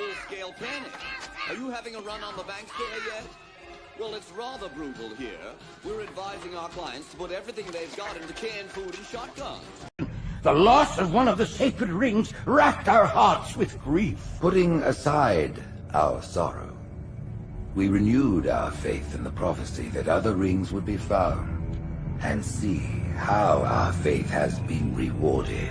full-scale panic. Are you having a run on the bank scare yet? Well, it's rather brutal here. We're advising our clients to put everything they've got into canned food and shotguns. The loss of one of the sacred rings racked our hearts with grief. Putting aside our sorrow, we renewed our faith in the prophecy that other rings would be found, and see how our faith has been rewarded.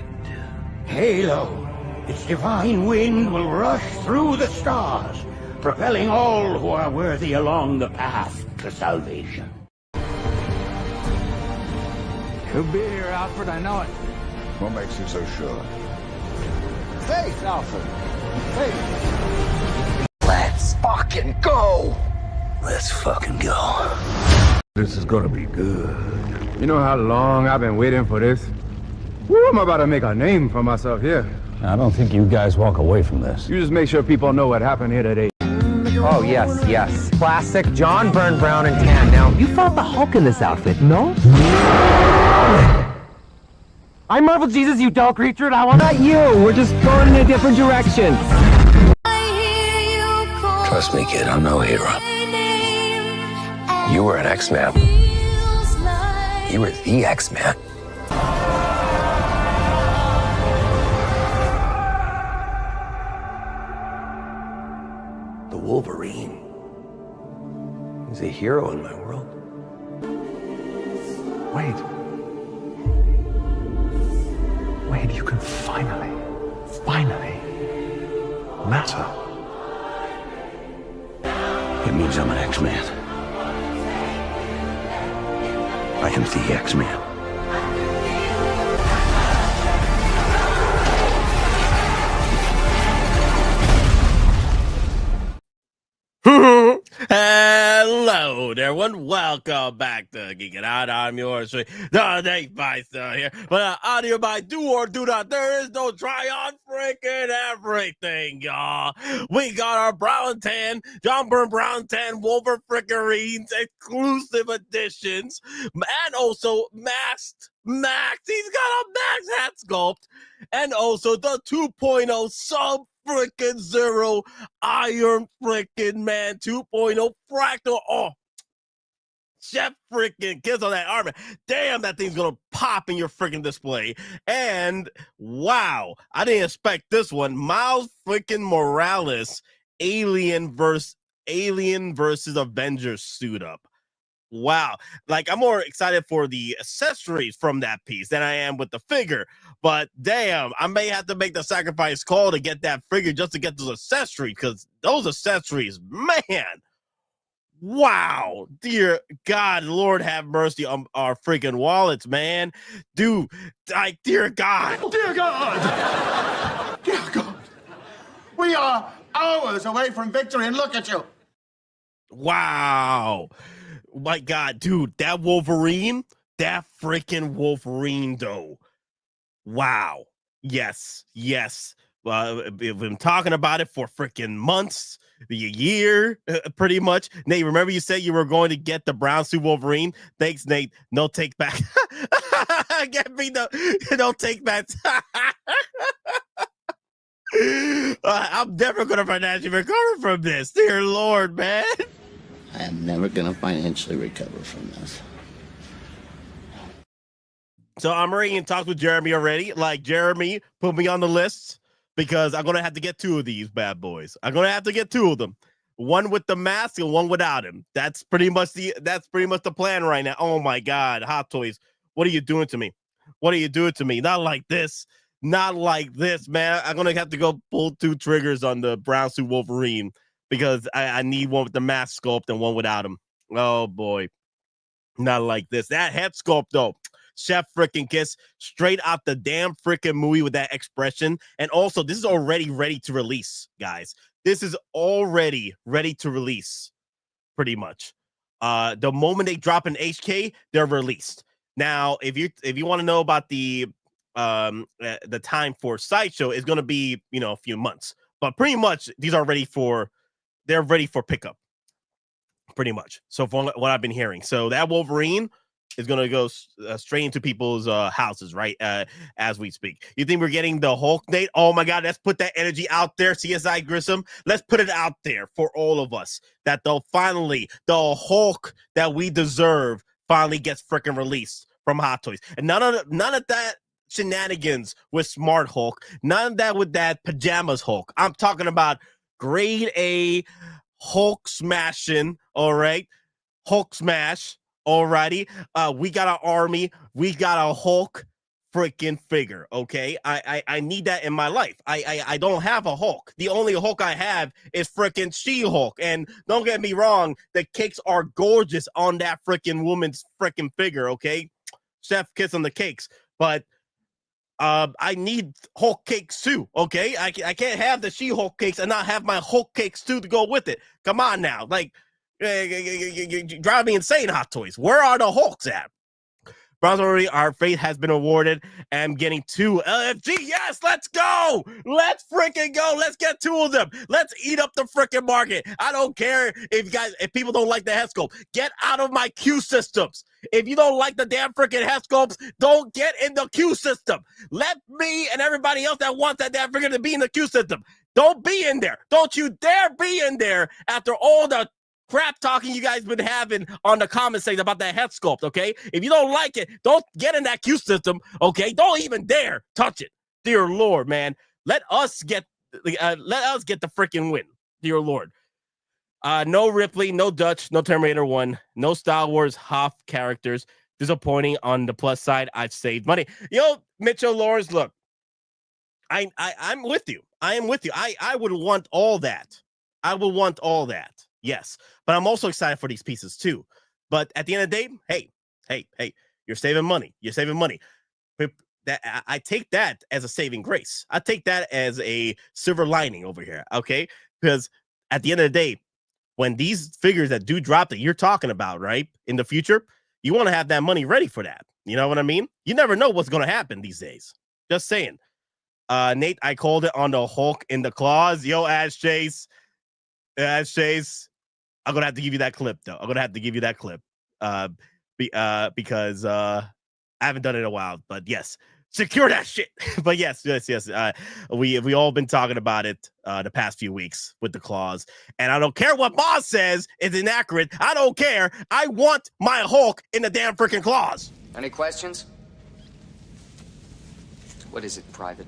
Halo, its divine wind will rush through the stars, propelling all who are worthy along the path to salvation. He'll be here, Alfred, I know it. What makes you so sure? Faith, Alfred. Faith. Let's fucking go! Let's fucking go. This is gonna be good. You know how long I've been waiting for this? Woo, I'm about to make a name for myself here. I don't think you guys walk away from this. You just make sure people know what happened here today. Oh, yes, yes. Classic John Byrne brown and tan. Now, you fought the Hulk in this outfit, no? I Marvel Jesus, you dull creature, and I want... Not you! We're just going in a different direction. Trust me, kid, I'm no hero. You were an X-Man. You were the X-Man. The Wolverine. He's a hero in my world. Wade, you can finally matter. It means I'm an X-Man. I am the X-Man. Hello there, everyone. Welcome back to Geekin Out. I'm yours, the Myster here. But audio by do or do not, there is no try on freaking everything, y'all. We got our brown and tan, John Byrne brown and tan Wolverines exclusive editions, and also masked Max. He's got a Max hat sculpt, and also the 2.0 sub freaking Zero Iron freaking Man 2.0 Fractal. Oh, chef freaking kiss on that armor. Damn, that thing's gonna pop in your freaking display. And wow, I didn't expect this one. Miles freaking Morales, Alien versus Avengers suit up. Wow, like I'm more excited for the accessories from that piece than I am with the figure. But damn, I may have to make the sacrifice call to get that figure just to get those accessories, because those accessories, man, wow, dear God, Lord have mercy on our freaking wallets, man. Dude, like, dear God. Dear God! Dear God! We are hours away from victory, and look at you! Wow. My God, dude, that Wolverine, that freaking Wolverine, though. Wow. Yes. I've been talking about it for freaking months, a year, pretty much. Nate, remember you said you were going to get the brown suit Wolverine? Thanks, Nate. No take back. Get me no take back. I'm never going to financially recover from this. Dear Lord, man. I am never going to financially recover from this. So I'm already in talks with Jeremy already. Like, Jeremy, put me on the list because I'm going to have to get two of these bad boys. I'm going to have to get two of them. One with the mask and one without him. That's pretty much the plan right now. Oh my God, Hot Toys. What are you doing to me? What are you doing to me? Not like this. Not like this, man. I'm going to have to go pull two triggers on the brown suit Wolverine, because I need one with the mask sculpt and one without him. Oh, boy. Not like this. That head sculpt, though. Chef freaking kiss. Straight out the damn freaking movie with that expression. And also, this is already ready to release, guys. This is already ready to release, pretty much. The moment they drop an HK, they're released. Now, if you want to know about the time for Sideshow, is going to be, a few months. But pretty much, these are ready for... They're ready for pickup, pretty much. So from what I've been hearing. So that Wolverine, is going to go straight into people's houses, right? As we speak. You think we're getting the Hulk, Nate? Oh my God, let's put that energy out there, CSI Grissom. Let's put it out there for all of us that the Hulk that we deserve finally gets freaking released from Hot Toys. And none of that shenanigans with Smart Hulk. None of that with that pajamas Hulk. I'm talking about grade A Hulk smashing, all right? Hulk smash. Alrighty, we got an army. We got a Hulk freaking figure. Okay, I need that in my life. I don't have a Hulk. The only Hulk I have is freaking She-Hulk. And don't get me wrong, the cakes are gorgeous on that freaking woman's freaking figure. Okay, chef kiss on the cakes, but I need Hulk cakes too. Okay, I can't have the She-Hulk cakes and not have my Hulk cakes too to go with it. Come on now, like. You drive me insane, Hot Toys. Where are the Hulks at? Browns already, our faith has been awarded. I'm getting 2 LFG. Yes, let's go. Let's freaking go. Let's get 2 of them. Let's eat up the freaking market. I don't care if people don't like the head sculpt. Get out of my Q systems. If you don't like the damn freaking head sculpts, don't get in the Q system. Let me and everybody else that wants that damn freaking to be in the Q system. Don't be in there. Don't you dare be in there after all the crap talking you guys been having on the comment section about that head sculpt, okay? If you don't like it, don't get in that Q system, okay? Don't even dare touch it. Dear Lord, man. Let us get the freaking win. Dear Lord. No Ripley, no Dutch, no Terminator 1, no Star Wars Hoff characters. Disappointing on the plus side. I've saved money. Yo, Mitchell Lawrence, look. I'm with you. I am with you. I would want all that. I would want all that. Yes, but I'm also excited for these pieces too. But at the end of the day, hey, you're saving money. You're saving money. That I take that as a saving grace. I take that as a silver lining over here, okay? Because at the end of the day, when these figures that do drop that you're talking about, right, in the future, you want to have that money ready for that. You know what I mean? You never know what's going to happen these days. Just saying. Nate, I called it on the Hulk in the claws. Yo, Ash Chase. I'm gonna have to give you that clip though. I'm gonna have to give you that clip because I haven't done it in a while. But yes, secure that shit. But yes. We all been talking about it the past few weeks with the claws, and I don't care what Boss says is inaccurate. I don't care. I want my Hulk in the damn freaking claws. Any questions? What is it, Private?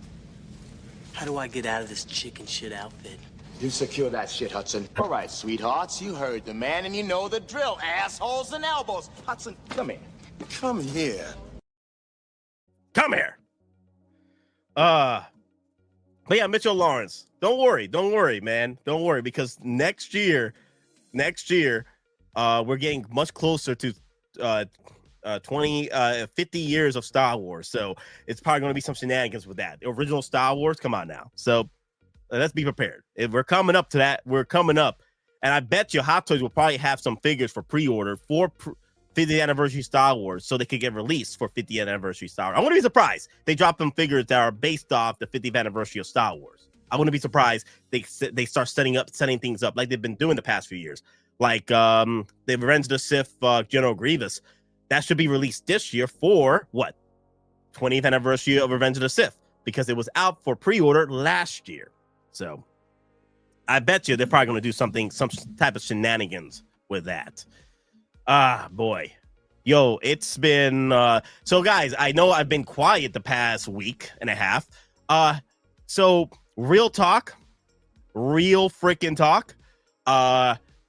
How do I get out of this chicken shit outfit? You secure that shit, Hudson. All right, sweethearts, you heard the man and you know the drill. Assholes and elbows. Hudson, come here. Come here. Come here. But yeah, Mitchell Lawrence. Don't worry, man. Don't worry, because next year, we're getting much closer to 50 years of Star Wars. So it's probably going to be some shenanigans with that. The original Star Wars, come on now. So let's be prepared. If we're coming up to that, we're coming up. And I bet you Hot Toys will probably have some figures for pre-order for 50th anniversary Star Wars so they could get released for 50th anniversary Star Wars. I wouldn't be surprised they drop them figures that are based off the 50th anniversary of Star Wars. I wouldn't be surprised they start setting things up like they've been doing the past few years. Like the Revenge of the Sith General Grievous. That should be released this year for what? 20th anniversary of Revenge of the Sith, because it was out for pre-order last year. So I bet you they're probably going to do some type of shenanigans with that. Boy. Yo, it's been so guys, I know I've been quiet the past week and a half. So real freaking talk.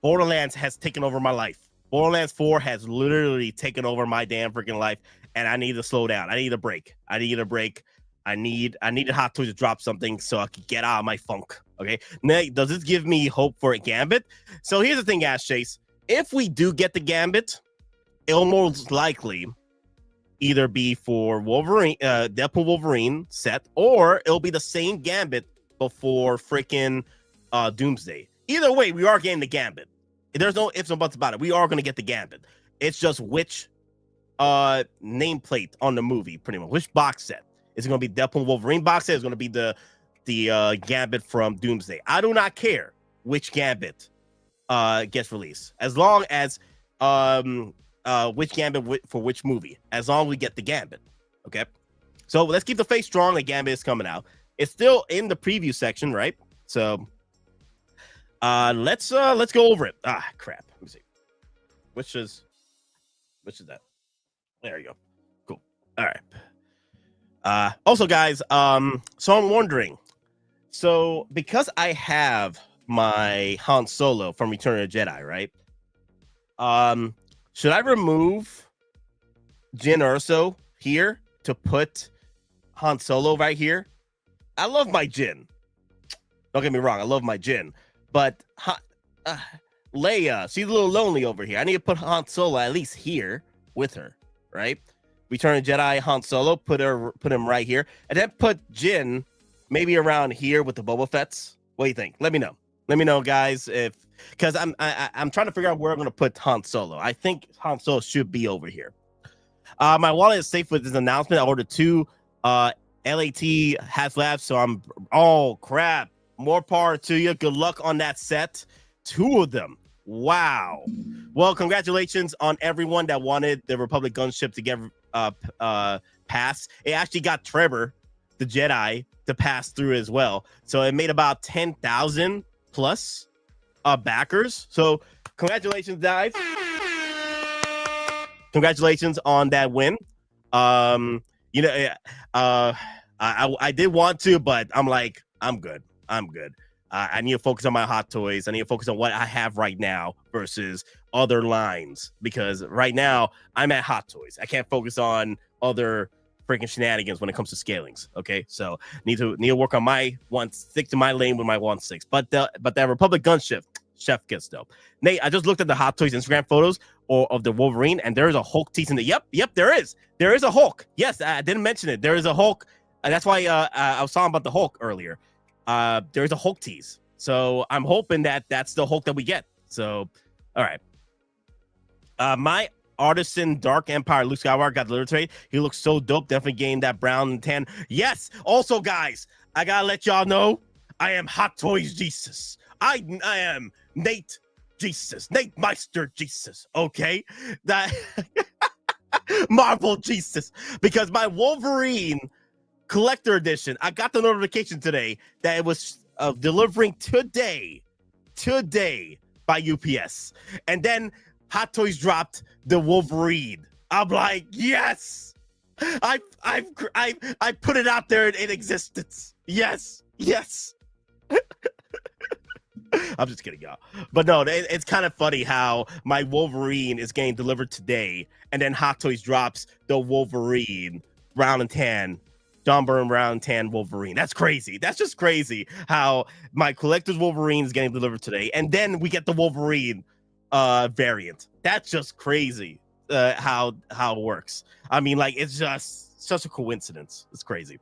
Borderlands has taken over my life. Borderlands 4 has literally taken over my damn freaking life, and I need to slow down. I need a break. I need Hot Toys to drop something so I can get out of my funk. Okay. Now, does this give me hope for a Gambit? So here's the thing, Ash Chase. If we do get the Gambit, it'll most likely either be for Wolverine, Deadpool Wolverine set, or it'll be the same Gambit before freaking Doomsday. Either way, we are getting the Gambit. There's no ifs and buts about it. We are going to get the Gambit. It's just which nameplate on the movie, pretty much. Which box set? Is it going to be Deadpool Wolverine box set? Is it going to be the Gambit from Doomsday? I do not care which Gambit gets released, as long as which Gambit for which movie, as long as we get the Gambit. Okay, so let's keep the faith strong. The Gambit is coming out. It's still in the preview section, right? So let's go over it. Ah, crap. Let me see. Which is that? There you go. Cool. All right. Also, guys, so I'm wondering. So because I have my Han Solo from Return of the Jedi, right? Should I remove Jyn Erso here to put Han Solo right here? I love my Jyn. Don't get me wrong, I love my Jyn, but Leia, she's a little lonely over here. I need to put Han Solo at least here with her, right? Return of the Jedi, Han Solo, put him right here, and then put Jyn maybe around here with the Boba Fett's. What do you think? Let me know. Let me know, guys, because I'm trying to figure out where I'm going to put Han Solo. I think Han Solo should be over here. My wallet is safe with this announcement. I ordered 2 LAT HasLabs, so I'm crap. More power to you. Good luck on that set. 2 of them. Wow. Well, congratulations on everyone that wanted the Republic gunship to get passed. It actually got Trevor, the Jedi, to pass through as well. So it made about 10,000 plus backers. So congratulations, guys. Congratulations on that win. I did want to, but I'm like, I'm good. I need to focus on my hot toys. I need to focus on what I have right now versus other lines, because right now I'm at hot toys. I can't focus on other freaking shenanigans when it comes to scalings. Okay, so need to work on my stick to my lane with my 1/6. But that Republic gunship, chef kiss though. Nate, I just looked at the Hot Toys Instagram photos of the Wolverine, and there is a Hulk tease in the. Yep, there is a Hulk. Yes, I didn't mention it. There is a Hulk. That's why I was talking about the Hulk earlier. There is a Hulk tease, so I'm hoping that that's the Hulk that we get. So, all right. My Artisan Dark Empire Luke Skywalker got delivered today. He looks so dope. Definitely gained that brown and tan. Yes. Also, guys, I gotta let y'all know I am Hot Toys Jesus. I am Nate Jesus. Nate Myster Jesus. Okay, that Marvel Jesus, because my Wolverine collector edition, I got the notification today that it was delivering today by UPS, and then Hot Toys dropped the Wolverine. I'm like, yes, I put it out there in existence. Yes. I'm just kidding, y'all. But no, it's kind of funny how my Wolverine is getting delivered today, and then Hot Toys drops the Wolverine brown and tan, John Byrne brown and tan Wolverine. That's crazy. That's just crazy how my collector's Wolverine is getting delivered today, and then we get the Wolverine variant. That's just crazy how it works. I mean, like, it's just such a coincidence. It's crazy.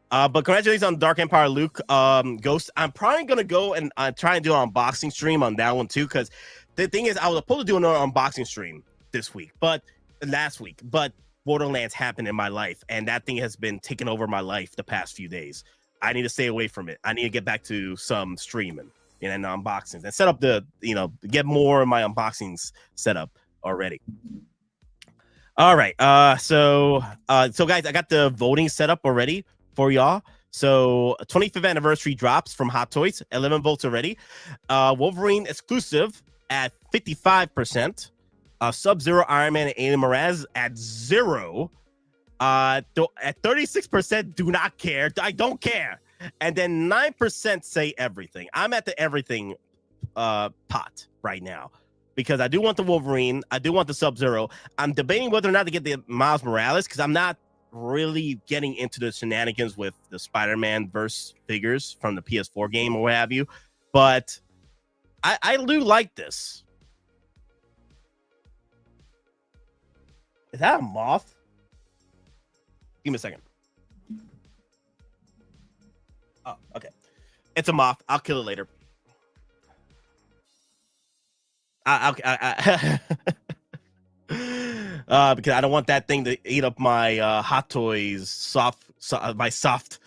But congratulations on Dark Empire Luke Ghost. I'm probably gonna go and try and do an unboxing stream on that one too, because the thing is, I was supposed to do another unboxing stream last week, but Borderlands happened in my life, and that thing has been taking over my life the past few days. I need to stay away from it. I need to get back to some streaming and unboxings and set up get more of my unboxings set up already. All right. So guys, I got the voting set up already for y'all. So 25th anniversary drops from Hot Toys, 11 votes already. Wolverine exclusive at 55%. Sub-Zero, Iron Man, and Alien Mraz at 0. At 36%, do not care. I don't care. And then 9% say everything. I'm at the everything pot right now, because I do want the Wolverine. I do want the Sub-Zero. I'm debating whether or not to get the Miles Morales, because I'm not really getting into the shenanigans with the Spider-Man verse figures from the PS4 game or what have you. But I do like this. Is that a moth? Give me a second. Oh, okay. It's a moth. I'll kill it later. Because I don't want that thing to eat up my Hot Toys my soft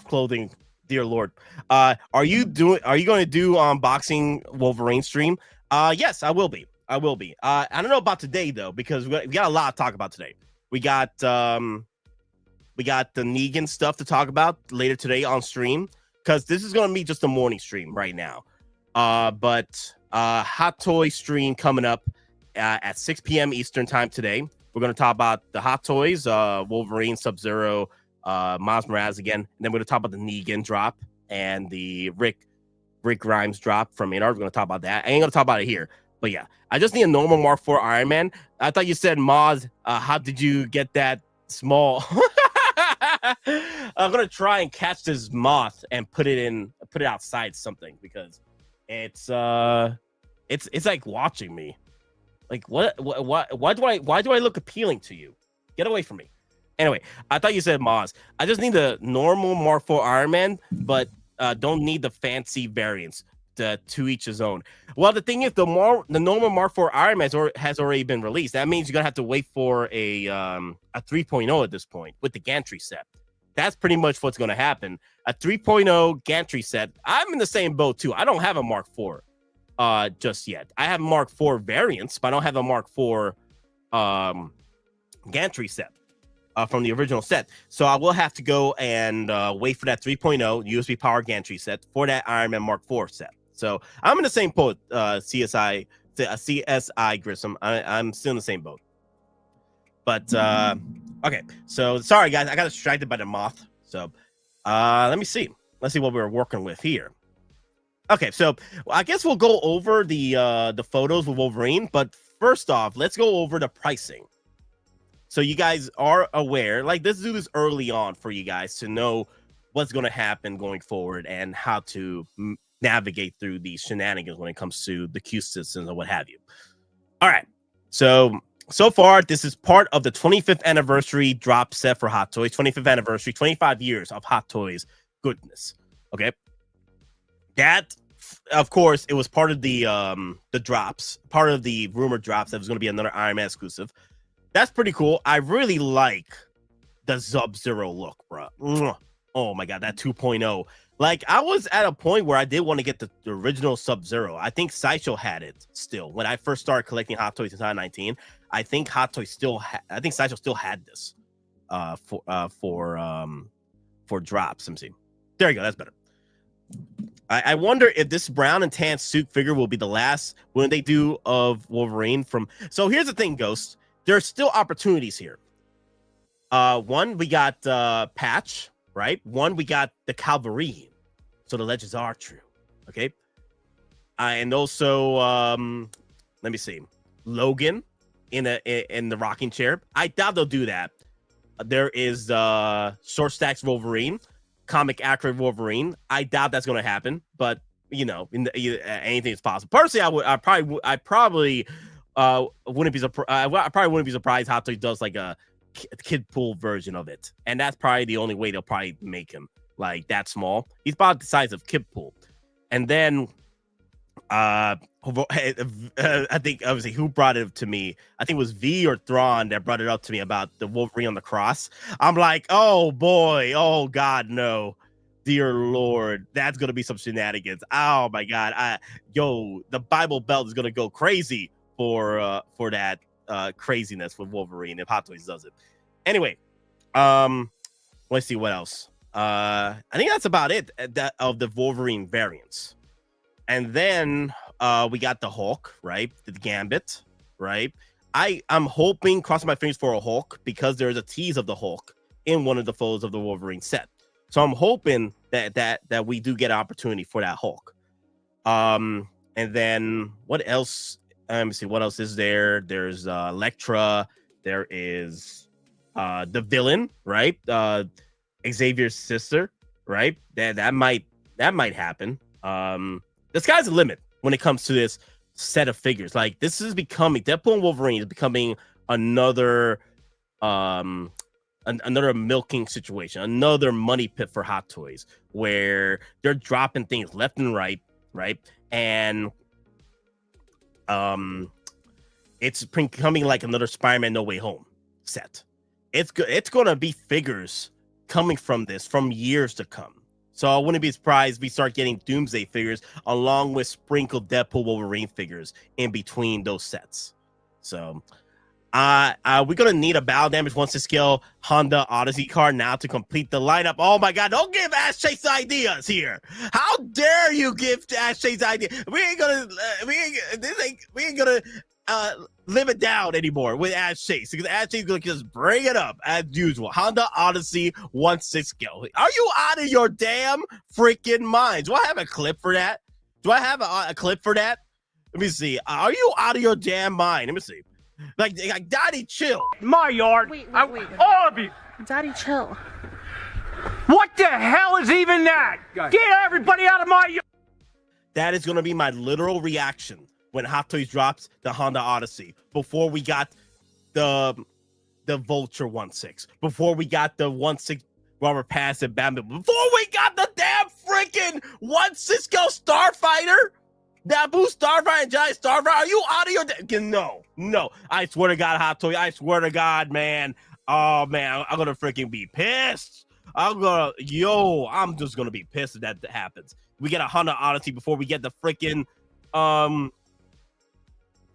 clothing. Dear Lord. Are you going to do unboxing Wolverine stream? Yes, I will be. I will be. I don't know about today though, because we got a lot to talk about today. We got the Negan stuff to talk about later today on stream, because this is gonna be just a morning stream right now. But Hot Toy stream coming up at 6 p.m. Eastern time today. We're gonna talk about the Hot Toys, Wolverine, Sub-Zero, Miles Morales again. And then we're gonna talk about the Negan drop and the Rick Grimes drop from Maynard. We're gonna talk about that. I ain't gonna talk about it here. But yeah, I just need a normal Mark IV Iron Man. I thought you said, Moz, how did you get that small? I'm gonna try and catch this moth and put it outside something, because it's like watching me. Like why do I look appealing to you? Get away from me. Anyway, I thought you said Moz. I just need the normal Mark IV Iron Man, but don't need the fancy variants. To each his own. Well, the thing is, the normal Mark IV Iron Man has already been released. That means you're gonna have to wait for a 3.0 at this point with the gantry set. That's pretty much what's gonna happen. A 3.0 gantry set. I'm in the same boat too. I don't have a Mark IV just yet. I have Mark IV variants, but I don't have a Mark IV gantry set from the original set. So I will have to go and wait for that 3.0 USB power gantry set for that Iron Man Mark IV set. So I'm in the same boat, CSI Grissom. I'm still in the same boat. But okay, so sorry guys, I got distracted by the moth. So let me see. Let's see what we're working with here. Okay, so I guess we'll go over the photos with Wolverine, but first off, let's go over the pricing. So you guys are aware, like, let's do this early on for you guys to know what's going to happen going forward and how to navigate through these shenanigans when it comes to the Q systems and what have you. All right. So far, this is part of the 25th anniversary drop set for Hot Toys. 25th anniversary, 25 years of Hot Toys goodness. Okay. That, of course, it was part of the drops, part of the rumored drops that was going to be another Iron Man exclusive. That's pretty cool. I really like the Sub-Zero look, bro. Oh my god, that 2.0. Like, I was at a point where I did want to get the original Sub-Zero. I think Sideshow had it still. When I first started collecting Hot Toys in 2019, I think Sideshow still had this for drops. Let me see. There you go. That's better. I wonder if this brown and tan suit figure will be the last when they do of Wolverine from. So here's the thing, Ghost. There's still opportunities here. One, we got Patch, right? One, we got the Calvary. So the legends are true. Okay. And also, let me see. Logan in the rocking chair. I doubt they'll do that. There is Short Stacks Wolverine, comic accurate Wolverine. I doubt that's going to happen, but you know, anything is possible. Personally, I probably wouldn't be surprised Hot Toys does like a kid pool version of it, and that's probably the only way they'll probably make him like that small. He's about the size of Kid Pool. And then I think obviously who brought it to me, I think it was V or Thrawn that brought it up to me about the Wolverine on the cross. I'm like, oh boy, oh god, no, dear lord, that's gonna be some shenanigans. Oh my god, the Bible Belt is gonna go crazy for that craziness with Wolverine if Hot Toys does it. Anyway, let's see what else. I think that's about it of the Wolverine variants. And then we got the Hulk, right? The Gambit, right? I'm hoping, crossing my fingers for a Hulk, because there's a tease of the Hulk in one of the photos of the Wolverine set. So I'm hoping that we do get an opportunity for that Hulk. And then what else? Let me see, what else is there? There's Elektra. There is the villain, right? Xavier's sister, right? That might happen. The sky's the limit when it comes to this set of figures. Like, this is becoming, Deadpool and Wolverine is becoming another milking situation, another money pit for Hot Toys, where they're dropping things left and right? And it's becoming like another Spider-Man No Way Home set. It's gonna be figures coming from this from years to come. So I wouldn't be surprised if we start getting Doomsday figures along with sprinkled Deadpool Wolverine figures in between those sets. So we're gonna need a battle damage 1/6 scale Honda Odyssey card now to complete the lineup. Oh my god, don't give Ash Chase ideas here. How dare you give Ash Chase ideas? We ain't gonna live it down anymore with Ash Chase, because Ash Chase is gonna just bring it up as usual. Honda Odyssey 1/6 scale. Are you out of your damn freaking minds? Do I have a clip for that? Do I have a clip for that? Let me see. Are you out of your damn mind? Let me see. Like Daddy, chill. My yard. Wait. All of you. Daddy, chill. What the hell is even that? Get everybody out of my yard. That is going to be my literal reaction when Hot Toys drops the Honda Odyssey. Before we got the Vulture 1/6. Before we got the 1/6 Robert Pass and Bambit. Before we got the damn freaking 1/6 scale Starfighter. Naboo Starfighter and Giant Starfighter, are you out of your... No. I swear to God, Hot Toy. I swear to God, man. Oh, man, I'm going to freaking be pissed. I'm just going to be pissed if that happens. We get a Honda Odyssey before we get the freaking...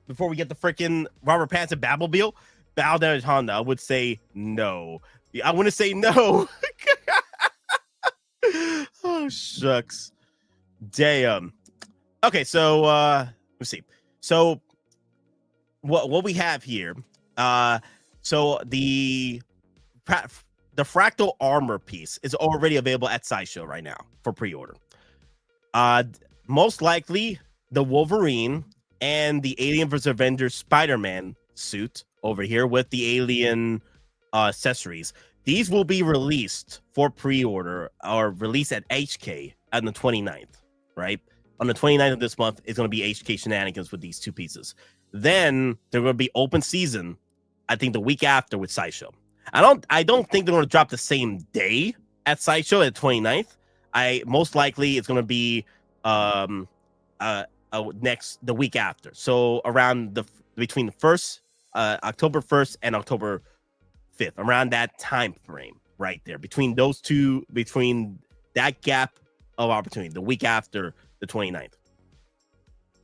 Before we get the freaking Robert Pattinson Batmobile. Battle Damage Honda, I would say no. I wouldn't say no. Oh, shucks. Damn. Okay, so let's see. So what we have here, so the fractal armor piece is already available at Sideshow right now for pre-order. Most likely the Wolverine and the Alien vs. Avengers Spider-Man suit over here with the alien accessories. These will be released for pre-order or released at HK on the 29th, right? On the 29th of this month, it's going to be HK shenanigans with these two pieces. Then they're going to be open season, I think the week after with Sideshow. I don't think they're going to drop the same day at Sideshow at 29th. Most likely it's going to be the week after. So around between the first October 1st and October 5th, around that time frame right there, between those two, between that gap of opportunity, the week after the 29th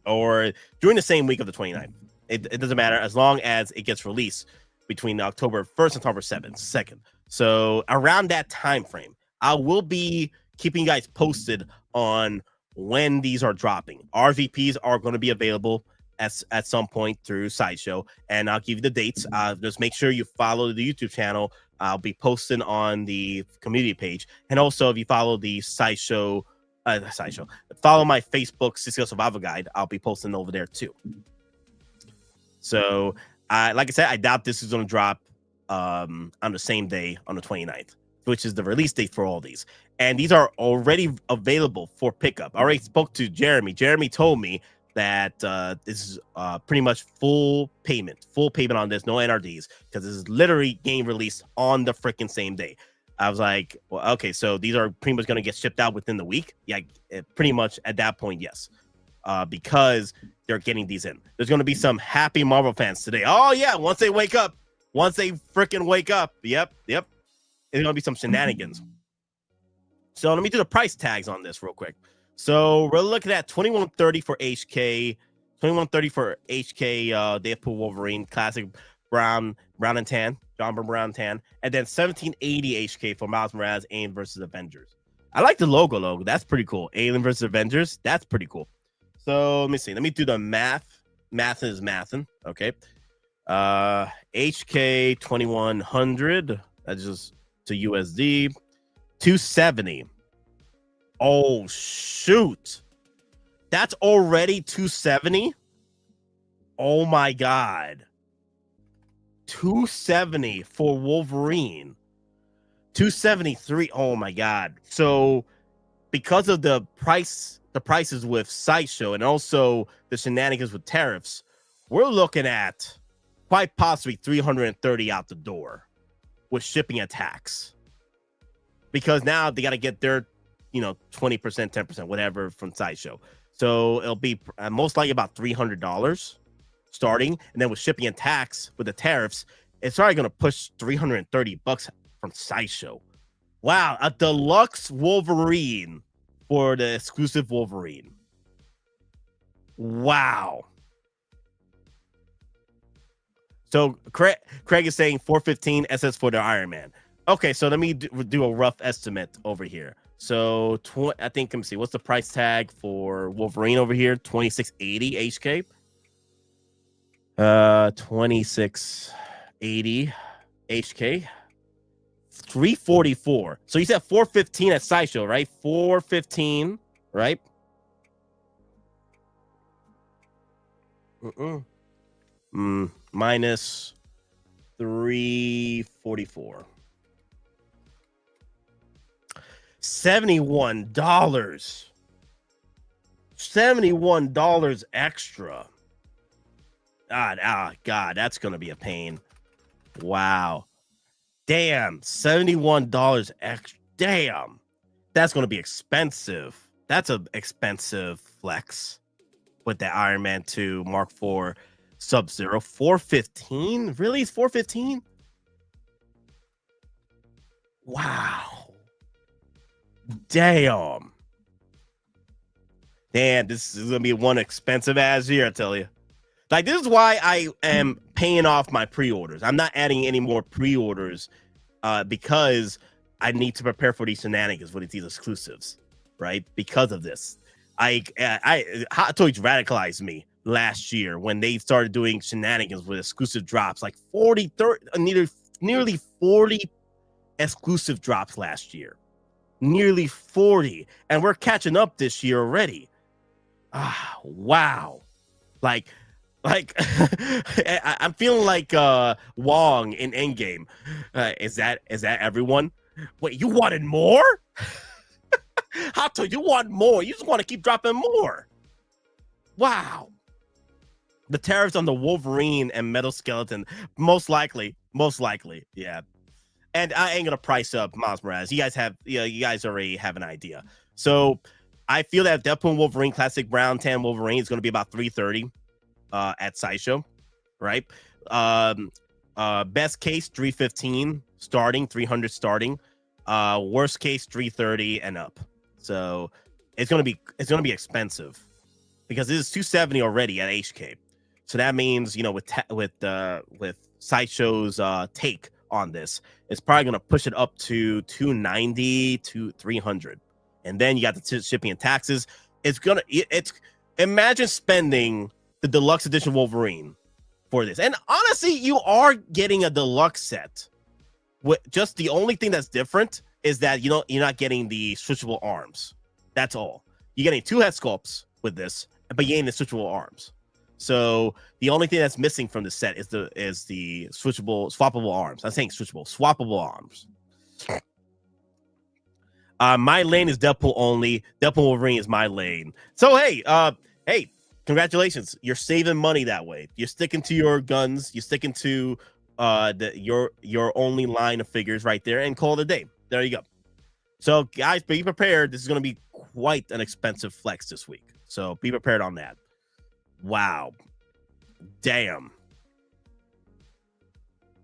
or during the same week of the 29th. It doesn't matter as long as it gets released between October 1st and October 2nd. So around that time frame, I will be keeping you guys posted on when these are dropping. RVPs are going to be available at some point through Sideshow, and I'll give you the dates. Just make sure you follow the YouTube channel. I'll be posting on the community page, and also if you follow the Sideshow, follow my Facebook 6 Survival Guide. I'll be posting over there too. So, like I said, I doubt this is going to drop on the same day on the 29th, which is the release date for all these. And these are already available for pickup. I already spoke to Jeremy. Jeremy told me that this is pretty much full payment on this, no NRDs, because this is literally getting released on the freaking same day. I was like, well, okay, so these are pretty much going to get shipped out within the week. Yeah, pretty much at that point, yes. Because they're getting these in. There's going to be some happy Marvel fans today. Oh, yeah, once they freaking wake up. Yep. There's going to be some shenanigans. So let me do the price tags on this real quick. So we're looking at $21.30 for HK, $21.30 for HK Deadpool Wolverine, classic brown and tan, John Byrne brown and tan, and then $17.80 HK for Miles Morales, Alien vs. Avengers. I like the logo. That's pretty cool. Alien vs. Avengers. That's pretty cool. So let me see. Let me do the math. Math is mathin'. Okay. HK 2100. That's just to USD. 270. Oh shoot. That's already 270. Oh my god. 270 for Wolverine. 273. Oh my god. So because of the prices with Sideshow and also the shenanigans with tariffs, we're looking at quite possibly 330 out the door with shipping and tax. Because now they got to get their, 20%, 10%, whatever from Sideshow. So it'll be most likely about $300 starting. And then with shipping and tax with the tariffs, it's already going to push $330 from Sideshow. Wow, a deluxe Wolverine for the exclusive Wolverine. Wow. So Craig is saying 415 SS for the Iron Man. Okay, so let me do a rough estimate over here. So I think, let me see, what's the price tag for Wolverine over here? 2680 HK. 2680 HK. 344. So you said 415 at Sideshow, right? 415, right? Minus 344. $71. $71 extra. God, that's gonna be a pain. Wow. Damn, $71 extra. Damn, that's gonna be expensive. That's an expensive flex with the Iron Man 2 Mark IV Sub-Zero. 415? Really? It's 415? Wow. Damn, this is gonna be one expensive ass year, I tell you. Like, this is why I am paying off my pre-orders. I'm not adding any more pre-orders because I need to prepare for these shenanigans with these exclusives, right? Because of this, Hot Toys radicalized me last year when they started doing shenanigans with exclusive drops, like nearly 40 exclusive drops last year. Nearly 40, and we're catching up this year already. Wow. Like I'm feeling like Wong in Endgame. Is that everyone? Wait, you wanted more? Hato, you want more? You just want to keep dropping more. Wow. The tariffs on the Wolverine and Metal Skeleton, most likely, yeah. And I ain't gonna price up Miles Morales. You guys already have an idea. So I feel that Deadpool Wolverine Classic Brown Tan Wolverine is gonna be about $330 at Sideshow, right? Best case $315 starting, $300 starting. Worst case $330 and up. So it's gonna be expensive because it is $270 already at HK. So that means, you know, with Sideshow's take on this, it's probably going to push it up to $290 to $300, and then you got the shipping and taxes. Imagine spending the deluxe edition Wolverine for this, and honestly, you are getting a deluxe set. Just the only thing that's different is that you're not getting the switchable arms. That's all. You're getting 2 head sculpts with this, but you're getting the switchable arms. So the only thing that's missing from the set is the swappable arms. I'm saying swappable arms. My lane is Deadpool only. Deadpool Wolverine is my lane. So hey, congratulations! You're saving money that way. You're sticking to your guns. You're sticking to your only line of figures right there, and call it a day. There you go. So guys, be prepared. This is going to be quite an expensive flex this week. So be prepared on that. Wow. Damn.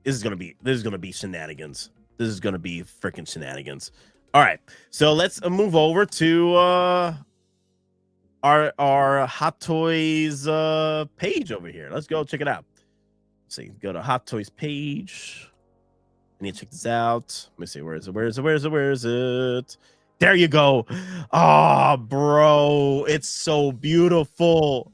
This is gonna be shenanigans. This is gonna be freaking shenanigans. All right. So let's move over to our Hot Toys page over here. Let's go check it out. So you go to Hot Toys page. I need to check this out. Let me see. Where is it? There you go. Oh, bro. It's so beautiful.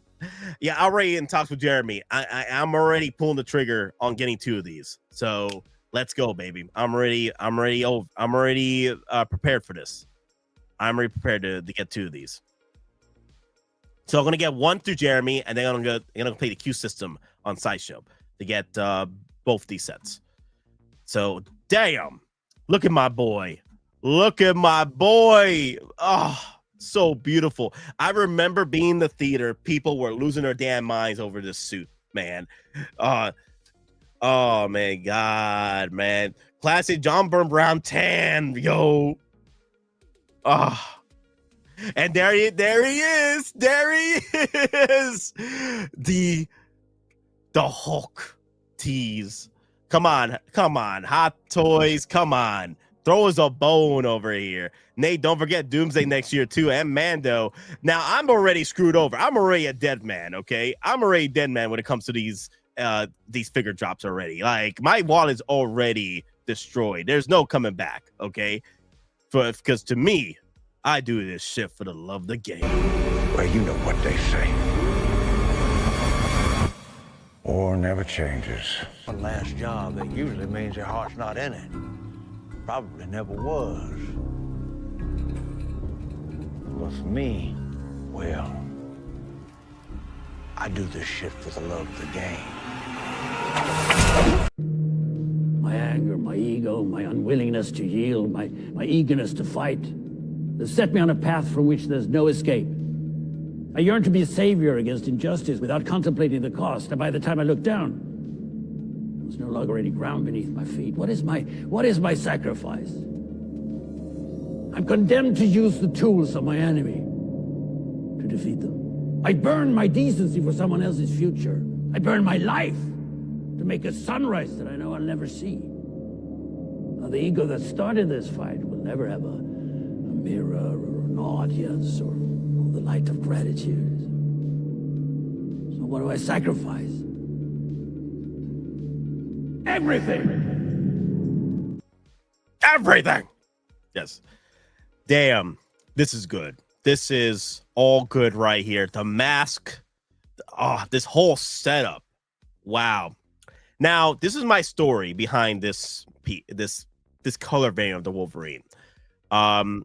Yeah, I'm already in talks with Jeremy. I'm already pulling the trigger on getting 2 of these. So let's go, baby. I'm already prepared for this. I'm already prepared to get 2 of these. So I'm gonna get 1 through Jeremy, and then I'm gonna play the queue system on Sideshow to get both these sets. So damn, look at my boy. Oh, so beautiful. I remember being in the theater, people were losing their damn minds over this suit, man. Oh man, God, man. Classic John Brown tan, yo. Oh, and there he is. The Hulk tease. Come on, Hot Toys. Come on. Throw us a bone over here. Nate, don't forget Doomsday next year, too, and Mando. Now, I'm already screwed over. I'm already a dead man, okay? I'm already a dead man when it comes to these figure drops already. Like, my wallet's already destroyed. There's no coming back, okay? Because to me, I do this shit for the love of the game. Well, you know what they say. War never changes. One last job, that usually means your heart's not in it. Probably never was. But for me, well, I do this shit for the love of the game. My anger, my ego, my unwillingness to yield, my eagerness to fight, they set me on a path from which there's no escape. I yearn to be a savior against injustice without contemplating the cost, and by the time I look down, there's no longer any ground beneath my feet. What is my sacrifice? I'm condemned to use the tools of my enemy to defeat them. I burn my decency for someone else's future. I burn my life to make a sunrise that I know I'll never see. Now, the ego that started this fight will never have a mirror or an audience or the light of gratitude. So what do I sacrifice? Everything! Everything! Yes. Damn, this is good. This is all good right here. The mask, this whole setup. Wow. Now, this is my story behind this color variant of the Wolverine. When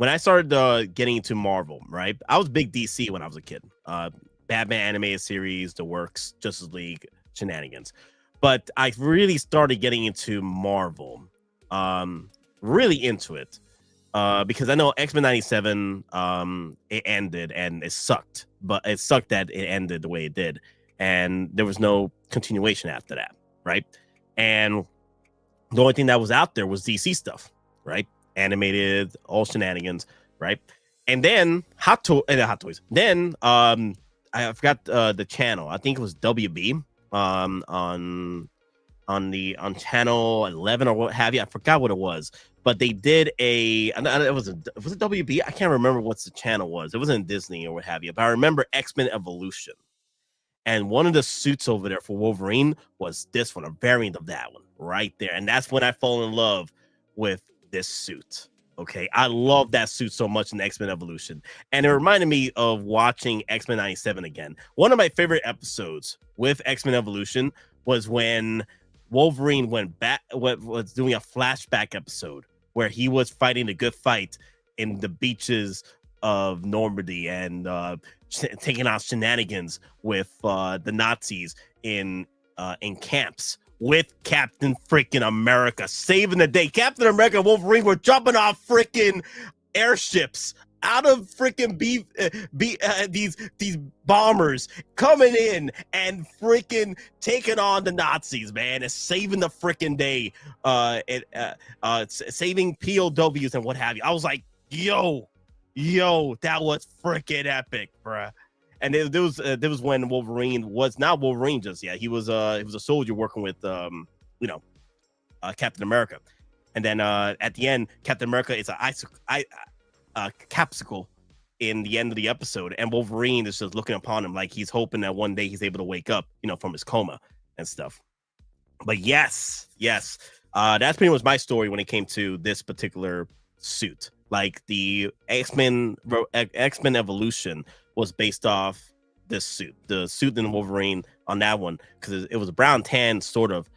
I started getting into Marvel, right? I was big DC when I was a kid. Batman animated series, the works, Justice League, shenanigans. But I really started getting into Marvel, really into it, because I know X-Men 97, it ended and it sucked. But it sucked that it ended the way it did. And there was no continuation after that, right? And the only thing that was out there was DC stuff, right? Animated, all shenanigans, right? And then Hot Toys. Then I forgot the channel. I think it was WB on channel 11 or what have you. I forgot what it was, but they did was it WB? I can't remember what the channel was. It wasn't Disney or what have you, but I remember X-Men Evolution. And one of the suits over there for Wolverine was this one, a variant of that one right there. And that's when I fell in love with this suit. Okay, I love that suit so much in X-Men Evolution, and it reminded me of watching X-Men 97 again. One of my favorite episodes with X-Men Evolution was when Wolverine went back, was doing a flashback episode where he was fighting a good fight in the beaches of Normandy and taking out shenanigans with the Nazis in camps. With Captain freaking America saving the day. Captain America and Wolverine were jumping off freaking airships out of freaking these bombers coming in and freaking taking on the Nazis, man, and saving the freaking day, saving POWs and what have you. I was like, yo, that was freaking epic, bruh. And there was when Wolverine was not Wolverine just yet. He was a soldier working with Captain America, and then at the end, Captain America is a capsicle in the end of the episode, and Wolverine is just looking upon him like he's hoping that one day he's able to wake up, from his coma and stuff. But yes, that's pretty much my story when it came to this particular suit. Like the X-Men Evolution was based off this suit, the suit in Wolverine on that one, because it was a brown tan sort of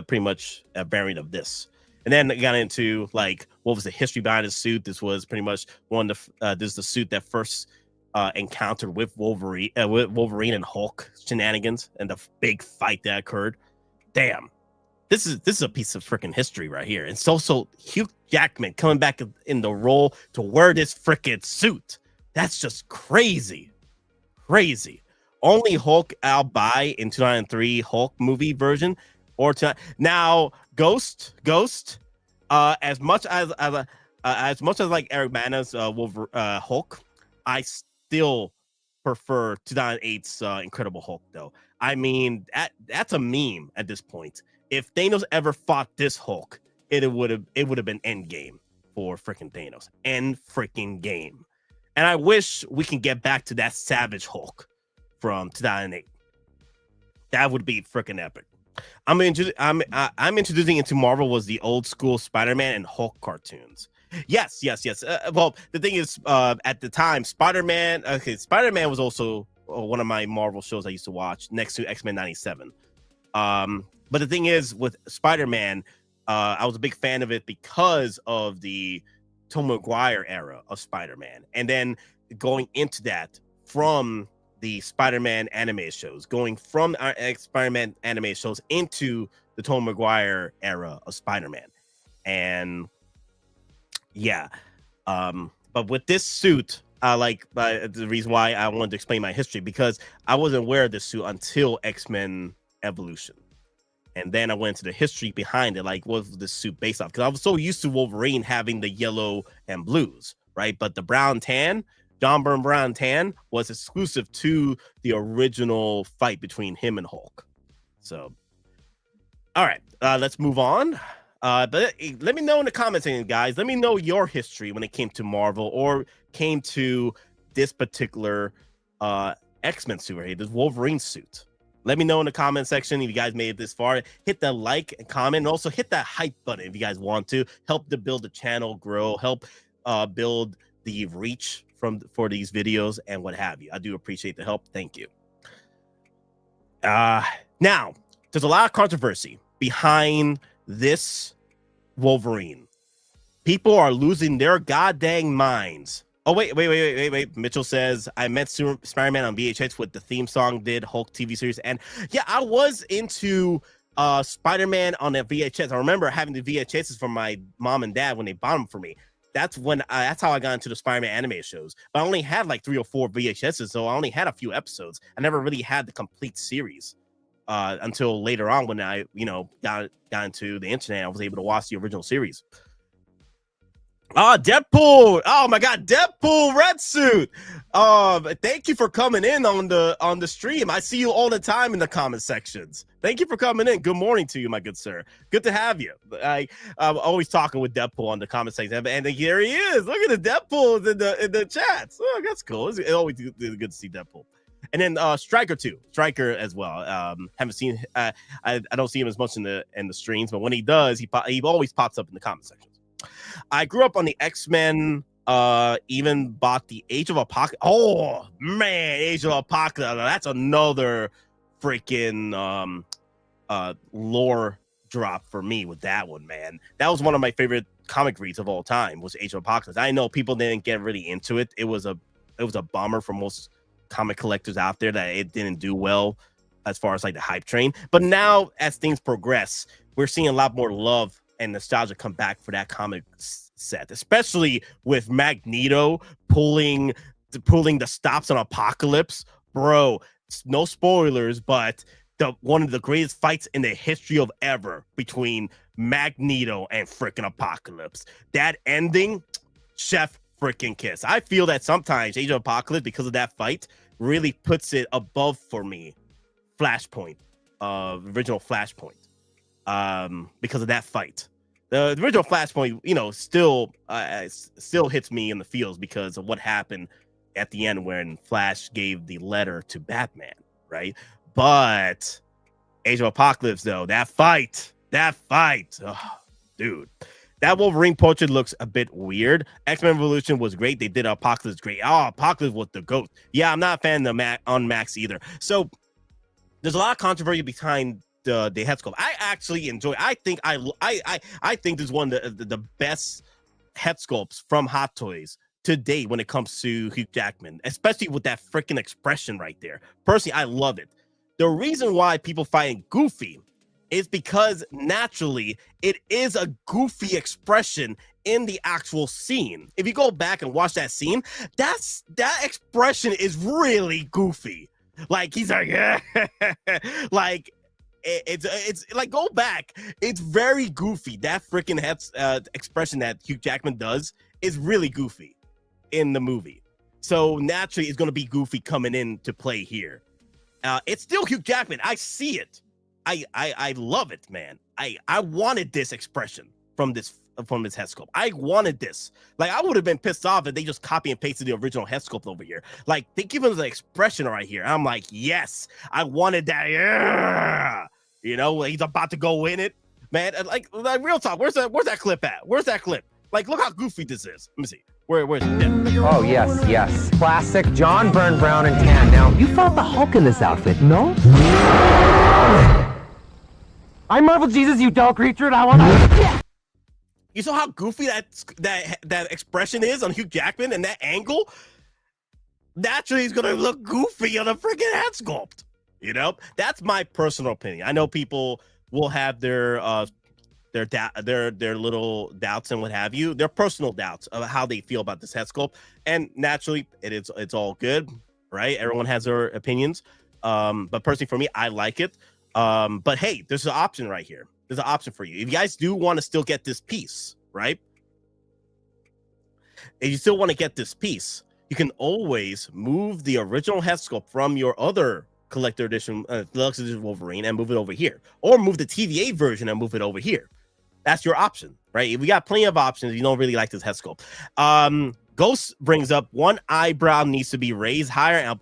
pretty much a variant of this. And then it got into like what was the history behind this suit. This was pretty much this is the suit that first encountered with Wolverine and Hulk shenanigans and the big fight that occurred. Damn, this is a piece of freaking history right here. And so Hugh Jackman coming back in the role to wear this freaking suit. That's just crazy. Only Hulk I'll buy in 2003 Hulk movie version now Ghost. As much as like Eric Bana's Hulk, I still prefer 2008's Incredible Hulk though. I mean that's a meme at this point. If Thanos ever fought this Hulk, it would have been Endgame for freaking Thanos. End freaking game. And I wish we can get back to that Savage Hulk from 2008. That would be freaking epic. I'm introducing into Marvel was the old school Spider-Man and Hulk cartoons. Yes. Well, the thing is, at the time, Spider-Man was also one of my Marvel shows I used to watch next to X-Men 97. But the thing is, with Spider-Man, I was a big fan of it because of the Tom Maguire era of Spider-Man. And then going into that from the Spider-Man anime shows, going from our Spider-Man anime shows into the Tom Maguire era of Spider-Man. And yeah, but with this suit, the reason why I wanted to explain my history, because I wasn't aware of this suit until X-Men Evolution. And then I went into the history behind it, like what was this suit based off? Because I was so used to Wolverine having the yellow and blues, right? But the brown tan, John Byrne brown tan, was exclusive to the original fight between him and Hulk. So, all right, let's move on. But let me know in the comments, guys. Let me know your history when it came to Marvel or came to this particular X-Men suit, this Wolverine suit. Let me know in the comment section if you guys made it this far. Hit the like and comment, and also hit that hype button if you guys want to help to build the channel grow, help build the reach for these videos and what have you. I do appreciate the help. Thank you. Now, there's a lot of controversy behind this Wolverine. People are losing their goddamn minds. Oh, wait. Mitchell says, I met Spider-Man on VHS with the theme song, did Hulk TV series. And yeah, I was into Spider-Man on a VHS. I remember having the VHSs from my mom and dad when they bought them for me. That's how I got into the Spider-Man anime shows. But I only had like 3 or 4 VHSs, so I only had a few episodes. I never really had the complete series until later on when I, got into the internet. I was able to watch the original series. Deadpool! Oh my God, Deadpool red suit. Thank you for coming in on the stream. I see you all the time in the comment sections. Thank you for coming in. Good morning to you, my good sir. Good to have you. I'm always talking with Deadpool on the comment section, and here he is. Look at the Deadpool in the chats. Oh, that's cool. It's always good to see Deadpool. And then Stryker too. Stryker as well. Haven't seen. I don't see him as much in the streams, but when he does, he always pops up in the comment section. I grew up on the X-Men, even bought the Age of Apocalypse. Oh, man, Age of Apocalypse. That's another freaking lore drop for me with that one, man. That was one of my favorite comic reads of all time, was Age of Apocalypse. I know people didn't get really into it. It was a bummer for most comic collectors out there that it didn't do well as far as like the hype train. But now, as things progress, we're seeing a lot more love and nostalgia come back for that comic set, especially with Magneto pulling the stops on Apocalypse. Bro, no spoilers, but one of the greatest fights in the history of ever between Magneto and freaking Apocalypse. That ending, chef freaking kiss. I feel that sometimes Age of Apocalypse, because of that fight, really puts it above for me Flashpoint, original Flashpoint. Because of that fight. The original Flashpoint, still hits me in the feels because of what happened at the end when Flash gave the letter to Batman, right? But Age of Apocalypse, though, that fight, oh, dude. That Wolverine portrait looks a bit weird. X-Men Revolution was great. They did Apocalypse great. Oh, Apocalypse was the GOAT. Yeah, I'm not a fan of on Max either. So there's a lot of controversy behind the head sculpt. I actually enjoy. I think this is one of the best head sculpts from Hot Toys to date when it comes to Hugh Jackman, especially with that freaking expression right there. Personally, I love it. The reason why people find Goofy is because naturally it is a goofy expression in the actual scene. If you go back and watch that scene, that expression is really goofy. Like he's like, yeah. Like it's like, go back. It's very goofy. That freaking expression that Hugh Jackman does is really goofy in the movie. So naturally, it's going to be goofy coming into play here. It's still Hugh Jackman. I see it. I love it, man. I wanted this expression. from this head sculpt. I wanted this. Like, I would have been pissed off if they just copy and pasted the original head sculpt over here. Like, they give us an expression right here. I'm like, yes, I wanted that. Yeah, you know, he's about to go in it, man. Like real talk. Where's that clip at? Where's that clip? Like, look how goofy this is. Let me see. Where's it? Yeah. Oh, yes. Classic John Byrne Brown and tan. Now, you fought the Hulk in this outfit, no? I marvel Jesus, you dull creature, and I want to... You saw how goofy that expression is on Hugh Jackman and that angle? Naturally, he's gonna look goofy on a freaking head sculpt. You know, that's my personal opinion. I know people will have their little doubts and what have you, their personal doubts of how they feel about this head sculpt, and naturally, it's all good, right? Everyone has their opinions, but personally for me, I like it. But hey, there's an option right here. There's an option for you. If you guys do want to still get this piece, right? If you still want to get this piece, you can always move the original head sculpt from your other collector edition, deluxe edition Wolverine, and move it over here, or move the TVA version and move it over here. That's your option, right? We got plenty of options. You don't really like this head sculpt. Ghost brings up one eyebrow needs to be raised higher.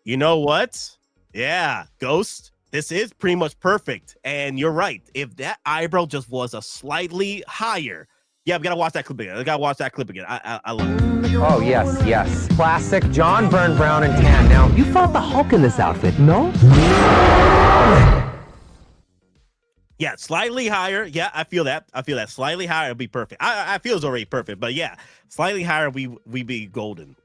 You know what? Yeah, Ghost. This is pretty much perfect. And you're right. If that eyebrow just was a slightly higher. Yeah, we got to watch that clip again. I love it. Oh, yes. Classic John Byrne Brown and tan. Now, you fought the Hulk in this outfit, no? Yeah, slightly higher. Yeah, I feel that. Slightly higher would be perfect. I feel it's already perfect. But yeah, slightly higher, we be golden.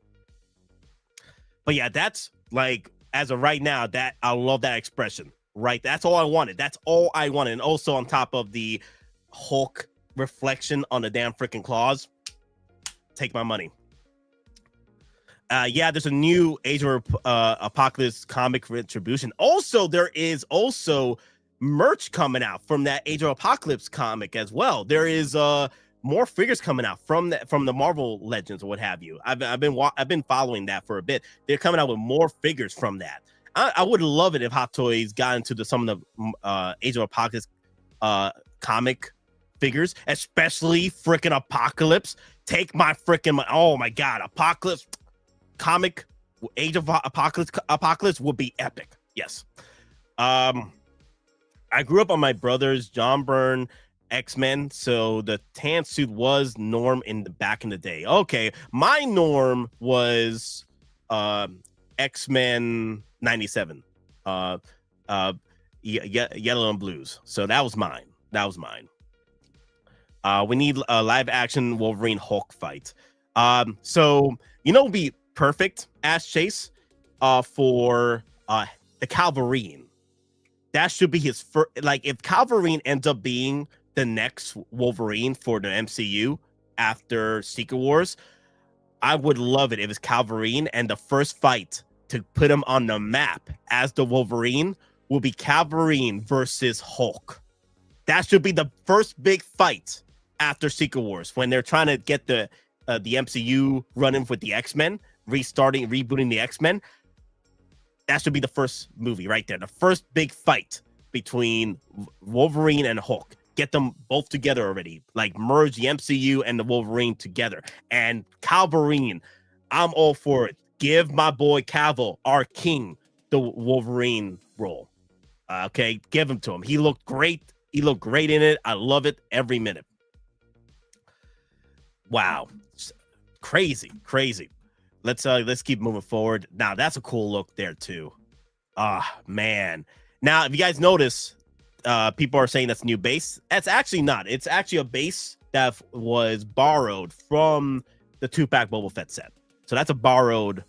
But yeah, that's like, as of right now, that I love that expression. Right, that's all I wanted. And also on top of the Hulk reflection on the damn freaking claws, take my money. Yeah, there's a new Age of Apocalypse comic retribution. Also, there is also merch coming out from that Age of Apocalypse comic as well. There is more figures coming out from the Marvel Legends or what have you. I've been following that for a bit. They're coming out with more figures from that. I would love it if Hot Toys got into some of the Age of Apocalypse comic figures, especially freaking Apocalypse. Take my freaking, oh my god, Apocalypse comic, Age of Apocalypse would be epic. Yes. I grew up on my brother's John Byrne X-Men, so the tan suit was norm back in the day. Okay, my norm was X-Men 97, Yellow and Blues. So that was mine. We need a live action Wolverine Hulk fight. So it'd be perfect ass chase for the Calverine. That should be his first. Like, if Calverine ends up being the next Wolverine for the MCU after Secret Wars, I would love it if it's Calverine, and the first fight to put him on the map as the Wolverine will be Calverine versus Hulk. That should be the first big fight after Secret Wars, when they're trying to get the MCU running with the X-Men, rebooting the X-Men. That should be the first movie right there. The first big fight between Wolverine and Hulk. Get them both together already. Like, merge the MCU and the Wolverine together. And Calverine, I'm all for it. Give my boy Cavill, our king, the Wolverine role. Okay, give him to him. He looked great. In it. I love it every minute. Wow, crazy. Let's keep moving forward. Now that's a cool look there too. Man. Now, if you guys notice, people are saying that's a new base. That's actually not. It's actually a base that was borrowed from the 2-pack Boba Fett set. So that's a borrowed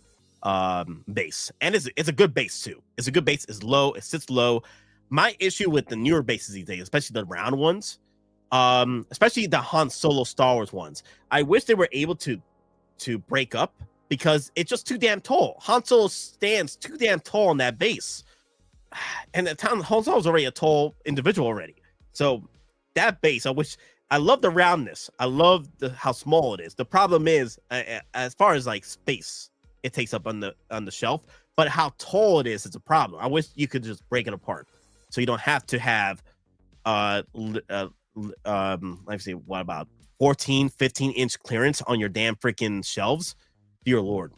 base, and it's a good base too. It's a good base. It's low. It sits low. My issue with the newer bases these days, especially the round ones, especially the Han Solo Star Wars ones, I wish they were able to break up, because it's just too damn tall. Han Solo stands too damn tall on that base, and Han Solo's already a tall individual already. So that base, I love the roundness. I love how small it is. The problem is, as far as like space it takes up on the shelf, but how tall it is a problem. I wish you could just break it apart, so you don't have to have let me see, what about 14, 15-inch clearance on your damn freaking shelves? Dear Lord.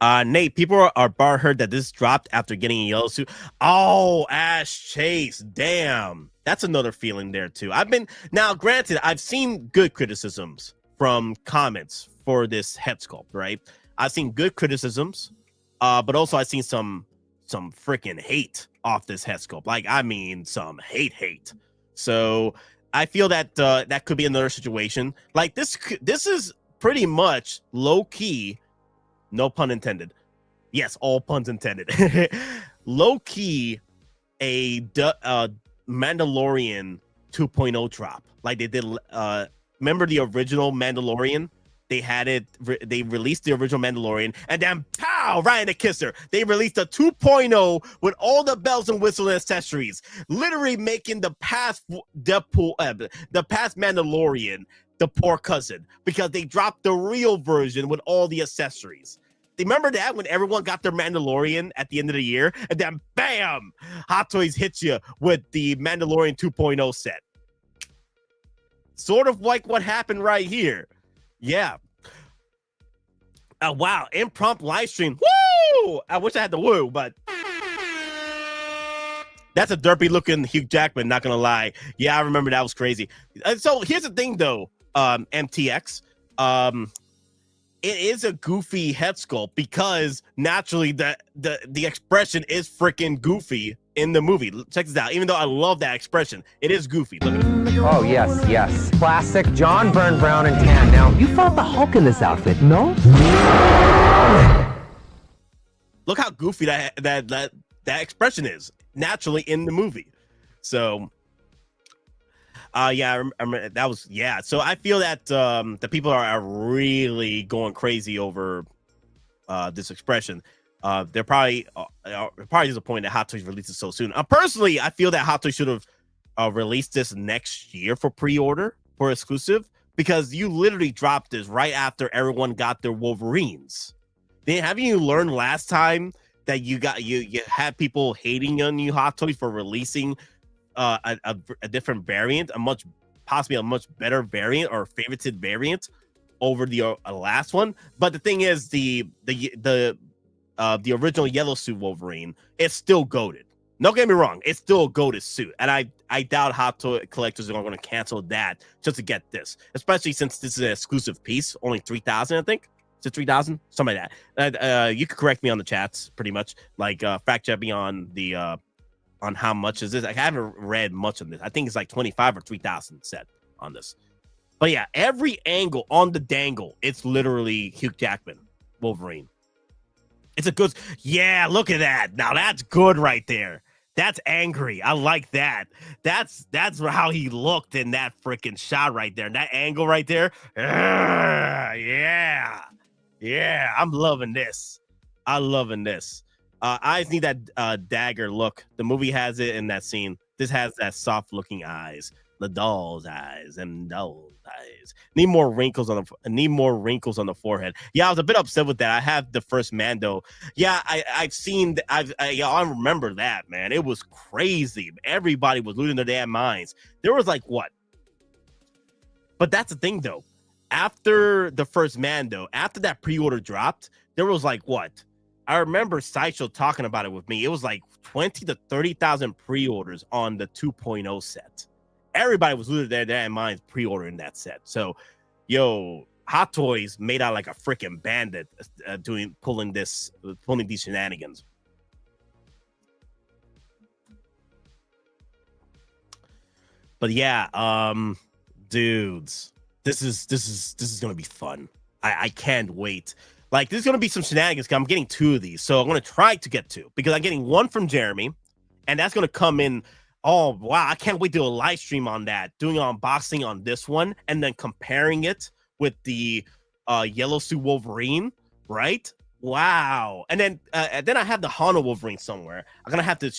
Nate, people are butthurt that this dropped after getting a yellow suit. Oh, Ash Chase. Damn. That's another feeling there, too. Now, granted, I've seen good criticisms from comments for this head sculpt, right? I've seen good criticisms, but also I've seen some freaking hate off this head sculpt. Like, I mean, some hate. So I feel that that could be another situation. Like, this is pretty much low-key, no pun intended. Yes, all puns intended. Low-key, a Mandalorian 2.0 drop. Like they did. Remember the original Mandalorian? They had it. They released the original Mandalorian, and then pow, right in the kisser. They released a 2.0 with all the bells and whistles and accessories, literally making the past Deadpool, the past Mandalorian, the poor cousin, because they dropped the real version with all the accessories. Remember that when everyone got their Mandalorian at the end of the year, and then bam, Hot Toys hits you with the Mandalorian 2.0 set. Sort of like what happened right here. Yeah. Wow, impromptu live stream. Woo! I wish I had the woo, but that's a derpy looking Hugh Jackman, not gonna lie. Yeah, I remember that was crazy. So here's the thing though, MTX. It is a goofy head sculpt because naturally the expression is freaking goofy in the movie. Check this out. Even though I love that expression, it is goofy. Look at it. Oh, yes. Classic John Byrne Brown and tan. Now, you fought the Hulk in this outfit, no? Look how goofy that expression is naturally in the movie. So yeah, I remember that was, yeah. So I feel that the people are really going crazy over this expression. They're probably disappointed that Hot Toys released it so soon. Personally, I feel that Hot Toys should have released this next year for pre-order for exclusive, because you literally dropped this right after everyone got their Wolverines. Then haven't you learned last time that you had people hating on you, Hot Toys, for releasing a different variant, possibly a much better variant or favorited variant over the last one? But the thing is, the original yellow suit Wolverine is still goated. Don't get me wrong, it's still a goated suit, and I doubt Hot Toy collectors are going to cancel that just to get this, especially since this is an exclusive piece, only 3,000, I think. Is it 3,000? Something like that. You could correct me on the chats, pretty much, like fact check me on the on how much is this. I haven't read much on this. I think it's like 25 or 3,000 set on this. But yeah, every angle on the dangle, it's literally Hugh Jackman Wolverine. It's a good, yeah, look at that. Now that's good right there. That's angry. I like that. That's how he looked in that freaking shot right there. That angle right there. Yeah. I'm loving this. I'm loving this. I just need that dagger look. The movie has it in that scene. This has that soft looking eyes, the doll's eyes and doll's eyes. Need more wrinkles on the forehead. Yeah, I was a bit upset with that. I have the first Mando. Yeah, I remember that, man. It was crazy. Everybody was losing their damn minds. There was like what? But that's the thing though. After the first Mando, after that pre-order dropped, there was like what? I remember Sideshow talking about it with me. It was like 20 to 30,000 pre-orders on the 2.0 set. Everybody was losing their damn minds pre-ordering that set. So, yo, Hot Toys made out like a freaking bandit pulling these shenanigans. But yeah, dudes, this is gonna be fun. I can't wait. Like, there's going to be some shenanigans. I'm getting 2 of these. So I'm going to try to get 2 because I'm getting 1 from Jeremy. And that's going to come in. Oh, wow. I can't wait to do a live stream on that. Doing an unboxing on this one. And then comparing it with the yellow suit Wolverine. Right? Wow. And then I have the Hana Wolverine somewhere. I'm going to have to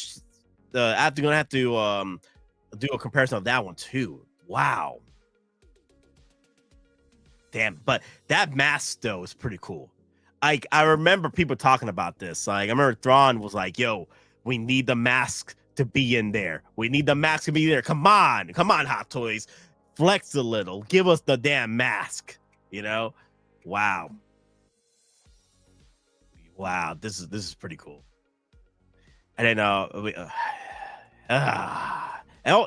do a comparison of that one too. Wow. Damn. But that mask, though, is pretty cool. I remember people talking about this. Like, I remember Thrawn was like, yo, we need the mask to be in there. We need the mask to be there. Come on, Hot Toys, flex a little. Give us the damn mask. You know, wow. This is pretty cool. And then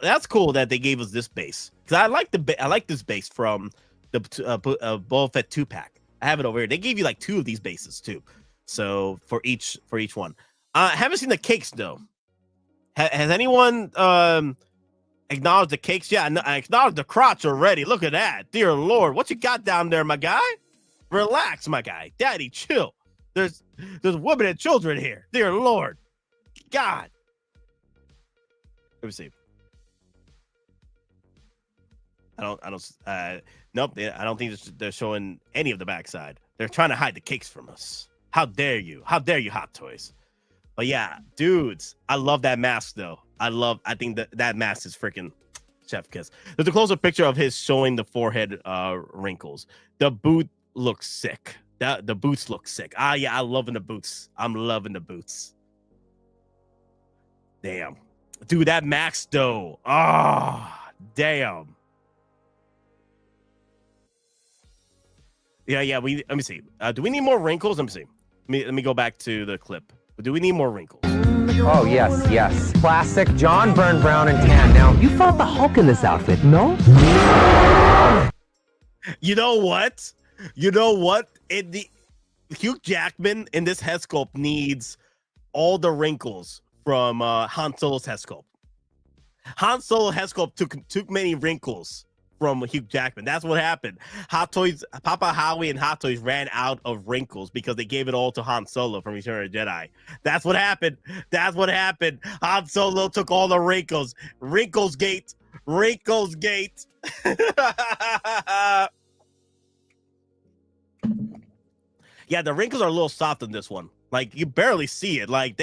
that's cool that they gave us this base, because I like this base from the Boba Fett 2-pack. I have it over here. They gave you like 2 of these bases too, so for each one. I haven't seen the cakes though. Has anyone acknowledged the cakes? Yeah, I acknowledged the crotch already. Look at that, dear Lord, what you got down there, my guy? Relax, my guy. Daddy, chill. There's women and children here, dear Lord. God. Let me see. Nope. I don't think they're showing any of the backside. They're trying to hide the cakes from us. How dare you? How dare you, Hot Toys? But yeah, dudes, I love that mask though. I think that mask is freaking chef kiss. There's a closer picture of his showing the forehead wrinkles. The boot looks sick. The boots look sick. Yeah, I'm loving the boots. I'm loving the boots. Damn. Dude, that mask though. Damn. Yeah. Let me see. Do we need more wrinkles? Let me see. Let me go back to the clip. Do we need more wrinkles? Oh, yes. Classic John Byrne Brown and tan. Now, you fought the Hulk in this outfit, no? You know what? Hugh Jackman in this head sculpt needs all the wrinkles from Han Solo's head sculpt. Han Solo head sculpt took many wrinkles from Hugh Jackman. That's what happened. Hot Toys, Papa Howie and Hot Toys ran out of wrinkles because they gave it all to Han Solo from Return of the Jedi. That's what happened. Han Solo took all the wrinkles. Wrinkles gate. Yeah, the wrinkles are a little soft in this one. Like, you barely see it. Like,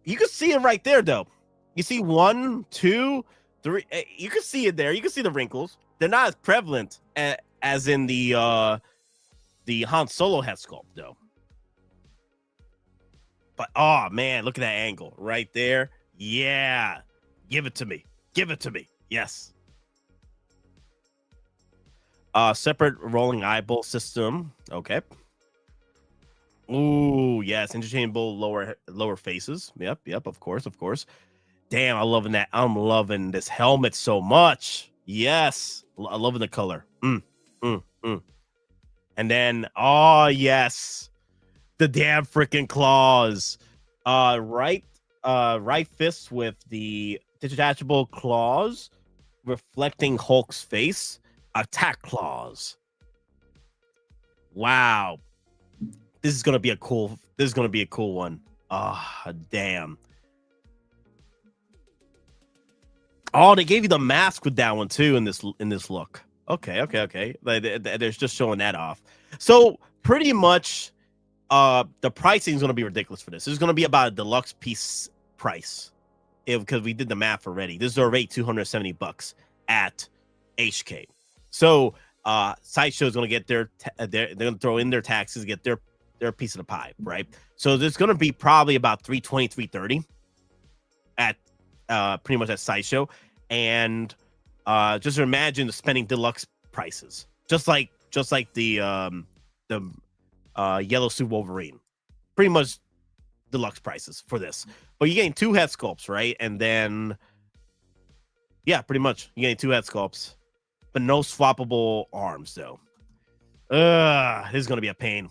you can see it right there, though. You see 1, 2, 3. You can see it there. You can see the wrinkles. They're not as prevalent as in the Han Solo head sculpt, though. But, oh, man, look at that angle right there. Yeah. Give it to me. Yes. Separate rolling eyeball system. Okay. Ooh, yes. Interchangeable lower faces. Yep. Of course. Damn, I'm loving that. I'm loving this helmet so much. Yes. I'm loving the color. And then, oh, yes. The damn freaking claws. Right fist with the detachable claws reflecting Hulk's face. Attack claws. Wow. This is gonna be a cool one. Damn. Oh, they gave you the mask with that one too in this look. Okay. They're just showing that off. So pretty much the pricing is gonna be ridiculous for this. This is gonna be about a deluxe piece price. Because we did the math already. This is already $270 at HK. So Sideshow is gonna get they're gonna throw in their taxes, get their piece of the pie, right? So there's gonna be probably about $320, $330 at pretty much at Sideshow. And just imagine spending deluxe prices, just like the yellow suit Wolverine, pretty much deluxe prices for this. But you're getting 2 head sculpts, right? And then yeah, pretty much you're getting 2 head sculpts, but no swappable arms though. This is gonna be a pain.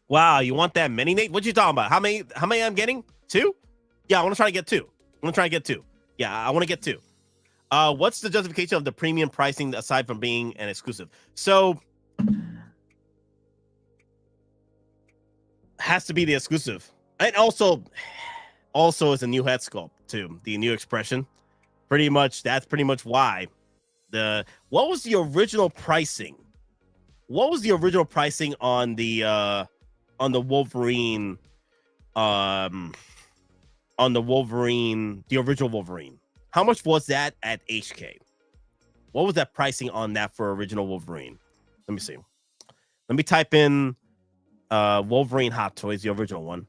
Wow, you want that many, Nate? What you talking about? How many I'm getting? 2? Yeah, I want to try to get 2. Yeah, I want to get 2. What's the justification of the premium pricing aside from being an exclusive? So has to be the exclusive. And also it's a new head sculpt too. The new expression. That's pretty much why. What was the original pricing? What was the original pricing on the Wolverine? On the Wolverine, the original Wolverine. How much was that at HK? What was that pricing on that for original Wolverine? Let me see. Let me type in Wolverine Hot Toys, the original one.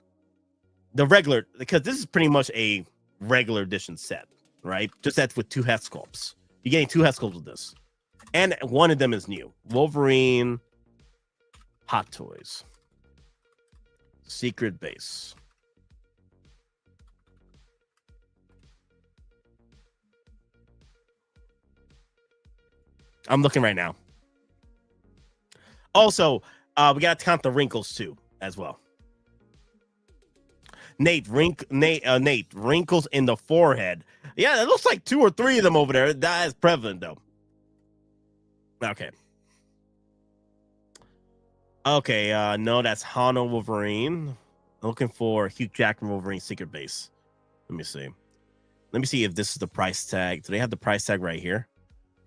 the regular, because this is pretty much a regular edition set, right? Just that's with 2 head sculpts. You're getting 2 head sculpts with this, and one of them is new. Wolverine Hot Toys Secret Base. I'm looking right now. Also, we gotta count the wrinkles too, as well. Nate, wrinkles in the forehead. Yeah, it looks like 2 or 3 of them over there. That is prevalent, though. Okay. Okay, no, that's Hano Wolverine. I'm looking for Hugh Jackman Wolverine Secret Base. Let me see. Let me see if this is the price tag. Do they have the price tag right here?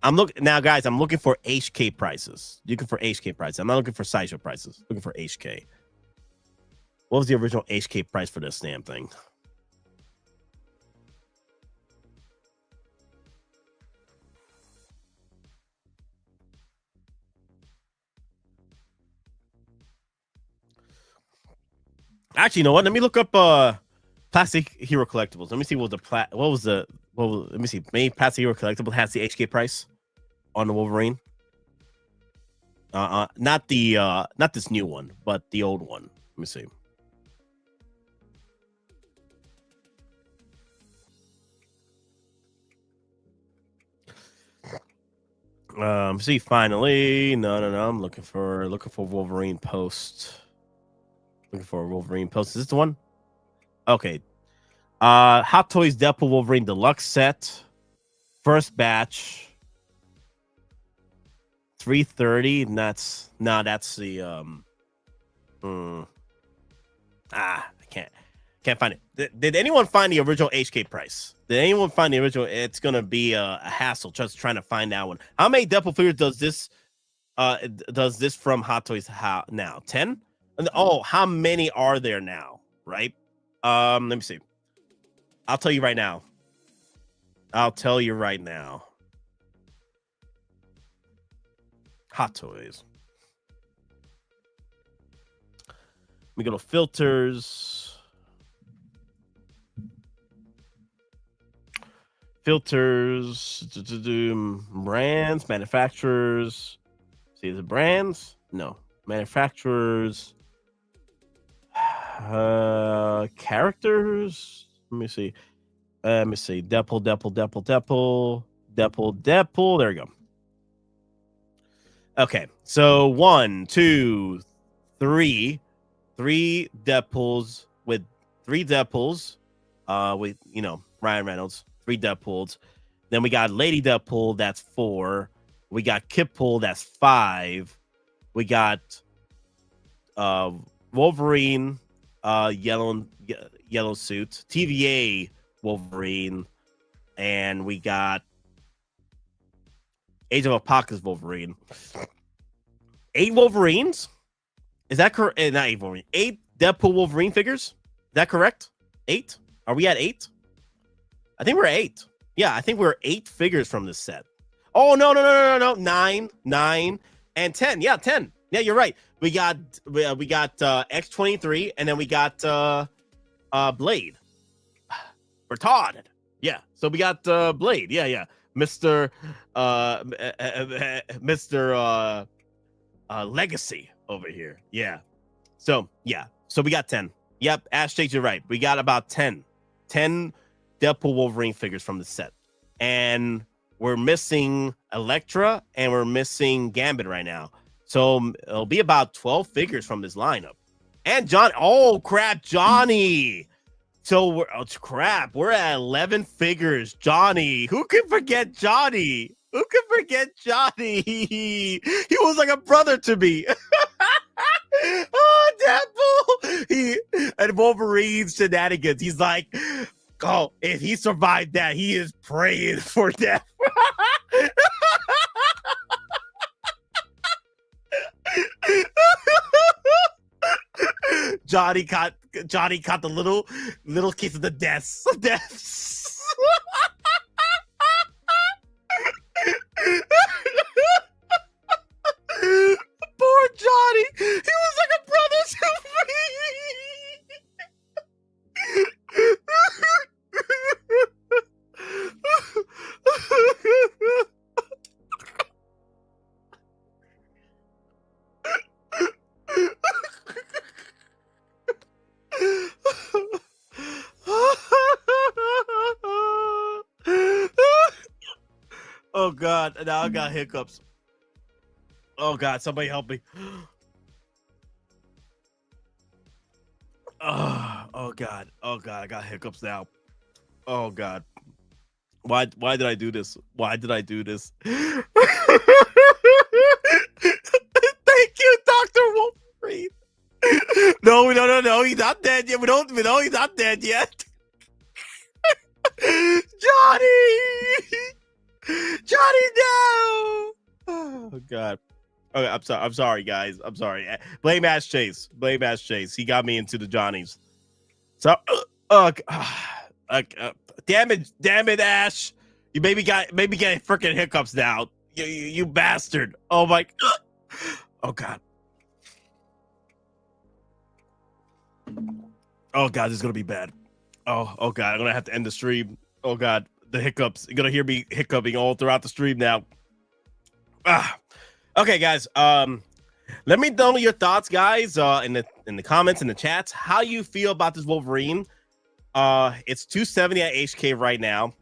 I'm looking now, guys. I'm looking for HK prices. Looking for HK prices. I'm not looking for Sideshow prices. Looking for HK. What was the original HK price for this damn thing? Actually, you know what? Let me look up Plastic Hero Collectibles. Let me see what let me see. Maybe Plastic Hero Collectibles has the HK price on the Wolverine. Not this new one, but the old one. Let me see. See, finally. No. I'm looking for Wolverine post. Looking for a Wolverine post. Is this the one? Okay. Hot Toys Deadpool Wolverine Deluxe set. First batch. 330. And that's the I can't find it. Did anyone find the original HK price? Did anyone find the original? It's gonna be a hassle just trying to find that one. How many Deadpool figures does this from Hot Toys now? 10? Oh, how many are there now? Right? Let me see. I'll tell you right now. Hot Toys. Let me go to filters. Brands, manufacturers. See, is it brands? No. Manufacturers. Characters. Let me see. Deadpool. There we go. Okay, so 1, 2, 3 Deadpools with 3 Deadpools. With Ryan Reynolds, 3 Deadpools. Then we got Lady Deadpool, that's 4. We got Kidpool, that's 5. We got Wolverine, yellow suit, TVA Wolverine, and we got Age of Apocalypse Wolverine. 8 Wolverines? Is that correct? Not 8 Wolverine. 8 Deadpool Wolverine figures? Is that correct? 8? Are we at 8? I think we're at 8. Yeah, I think we're 8 figures from this set. Oh, no. 9, and 10. Yeah, 10. Yeah, you're right. We got X-23, and then we got Blade. Retarded. Yeah. So we got Blade. Yeah. Mr. Legacy over here. Yeah. So we got 10. Yep, Ash Shakes, you're right. We got about 10 Deadpool Wolverine figures from the set. And we're missing Elektra and we're missing Gambit right now. So it'll be about 12 figures from this lineup. And Johnny. So we're at 11 figures. Johnny. Who can forget Johnny? He was like a brother to me. Oh, Deadpool. And Wolverine's shenanigans. He's like, oh, if he survived that, he is praying for death. Johnny caught the little kiss of the deaths. Poor Johnny. He was like a brother to me. Oh God, now I got hiccups. Oh God, somebody help me. Oh God, I got hiccups now. Oh God. Why did I do this? Why did I do this? Thank you, Dr. Wolverine. No, he's not dead yet. We know he's not dead yet. Johnny! Johnny, no! Oh God. Okay, I'm sorry, guys. I'm sorry. Blame Ash Chase. He got me into the Johnnies. So, damn it, Ash! You maybe get freaking hiccups now. You bastard! Oh my! Oh God! Oh God, this is gonna be bad. Oh God, I'm gonna have to end the stream. Oh God, the hiccups! You're gonna hear me hiccuping all throughout the stream now. Okay, guys. Let me know your thoughts, guys, in the comments, in the chats. How you feel about this Wolverine? It's $270 at HK right now.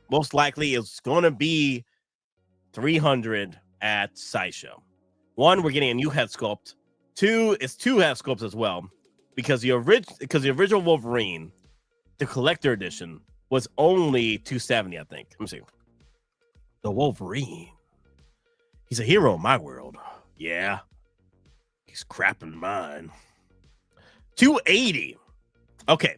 Most likely, it's gonna be $300 at Sideshow. One, we're getting a new head sculpt. Two, it's two head sculpts as well, because the original Wolverine, the collector edition, was only $270, I think. Let me see. The Wolverine. He's a hero in my world. Yeah. He's crap in mine. $280. Okay.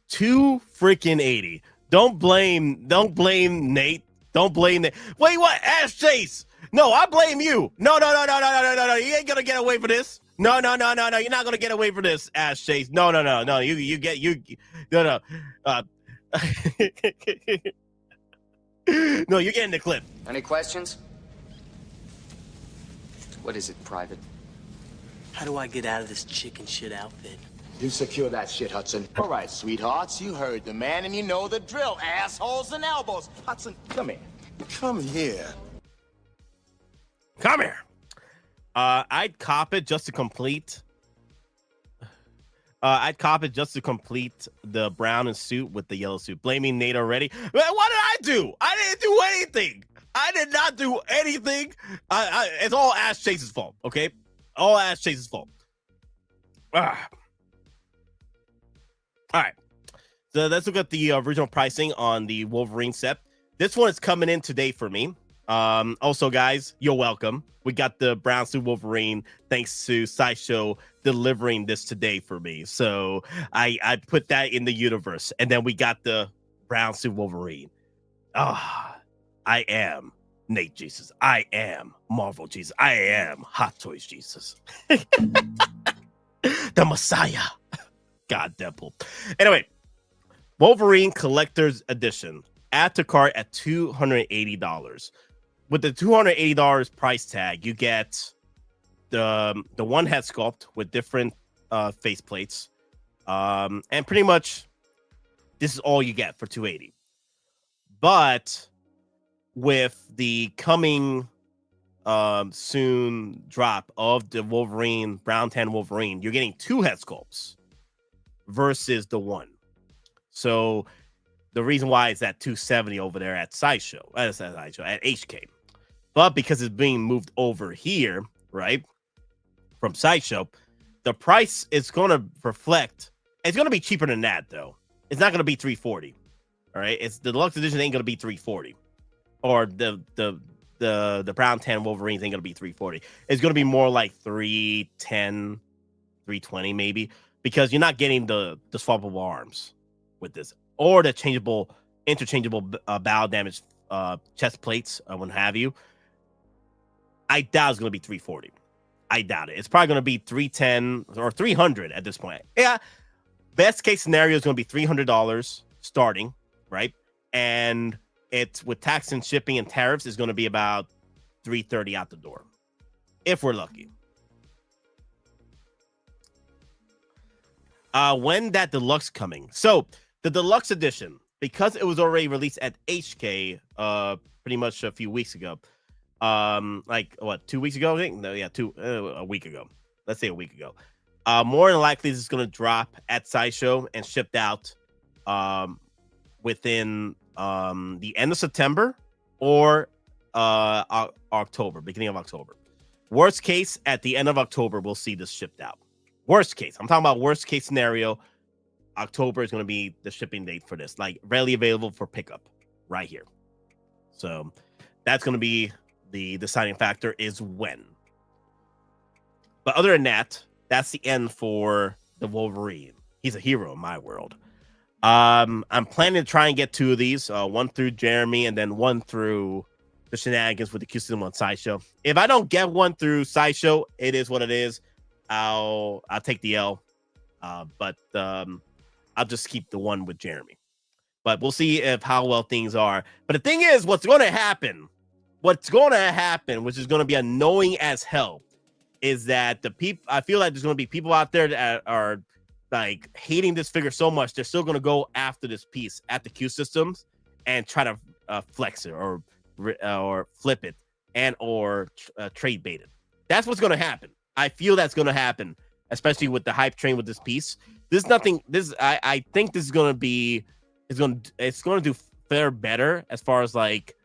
$280. Don't blame Nate. Don't blame Nate. Wait, what? Ash Chase. No, I blame you. No. You ain't gonna get away from this. No. You're not gonna get away from this, Ash Chase. No. You get. No. No, you're getting the clip. Any questions? What is it, Private? How do I get out of this chicken shit outfit? You secure that shit, Hudson. All right, sweethearts, you heard the man and you know the drill. Assholes and elbows. Hudson, come here. Come here. Come here. I'd cop it just to complete. The brown and suit with the yellow suit. Blaming Nate already. What did I do? I didn't do anything. I did not do anything. It's all Ash Chase's fault. Okay, all Ash Chase's fault. All right. So let's look at the original pricing on the Wolverine set. This one is coming in today for me. Also, guys, you're welcome. We got the brown suit Wolverine thanks to Sideshow delivering this today for me. So I put that in the universe, and then we got the brown suit Wolverine. I am Nate Jesus. I am Marvel Jesus. I am Hot Toys Jesus. The Messiah. God, Deadpool. Anyway, Wolverine Collector's Edition. Add to cart at $280. With the $280 price tag, you get the one head sculpt with different face plates, and pretty much this is all you get for $280. But with the coming soon drop of the Wolverine brown tan Wolverine, you're getting two head sculpts versus the one. So the reason why it's at $270 over there at Sideshow, at HK. But because it's being moved over here, right, from Sideshow, the price is going to reflect. It's going to be cheaper than that, though. It's not going to be $340. All right, it's the deluxe edition ain't going to be $340, or the brown tan Wolverines ain't going to be $340. It's going to be more like $310, $320 maybe, because you're not getting the swappable arms with this, or the interchangeable bow damage chest plates, what have you. I doubt it's going to be $340. I doubt it. It's probably going to be $310 or $300 at this point. Yeah, best case scenario is going to be $300 starting, right? And it's with tax and shipping and tariffs is going to be about $330 out the door, if we're lucky. When that deluxe coming? So the deluxe edition, because it was already released at HK pretty much a few weeks ago. Like what, 2 weeks ago? I think? No, yeah, a week ago. Let's say a week ago. More than likely, this is going to drop at Sideshow and shipped out within the end of September or October, beginning of October. Worst case, at the end of October, we'll see this shipped out. Worst case. I'm talking about worst case scenario. October is going to be the shipping date for this. Like, readily available for pickup right here. So that's going to be the deciding factor is when. But other than that, that's the end for the Wolverine. He's a hero in my world. I'm planning to try and get 2 of these. One through Jeremy and then one through the shenanigans with the Q system on Sideshow. If I don't get one through Sideshow, it is what it is. I'll take the L. But I'll just keep the one with Jeremy. But we'll see how well things are. But the thing is, what's going to happen, which is going to be annoying as hell, is that I feel like there's going to be people out there that are like hating this figure so much, they're still going to go after this piece at the Q systems and try to flex it or flip it and or trade bait it. That's what's going to happen. I feel that's going to happen, especially with the hype train with this piece. I think this is going to be, it's going to do fare better as far as like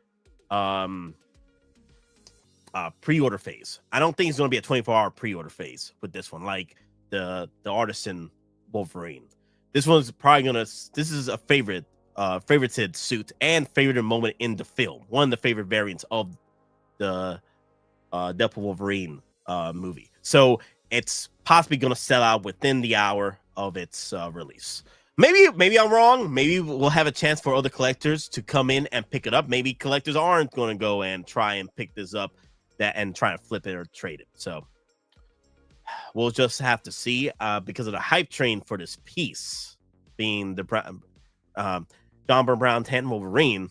pre-order phase. I don't think it's going to be a 24-hour pre-order phase with this one, like the Artisan Wolverine. This one's probably gonna. This is a favorited suit and favorite moment in the film. One of the favorite variants of the Deadpool Wolverine movie. So it's possibly gonna sell out within the hour of its release. Maybe I'm wrong. Maybe we'll have a chance for other collectors to come in and pick it up. Maybe collectors aren't going to go and try and pick this up and try and flip it or trade it. So we'll just have to see because of the hype train for this piece being the John Brown 10 Wolverine.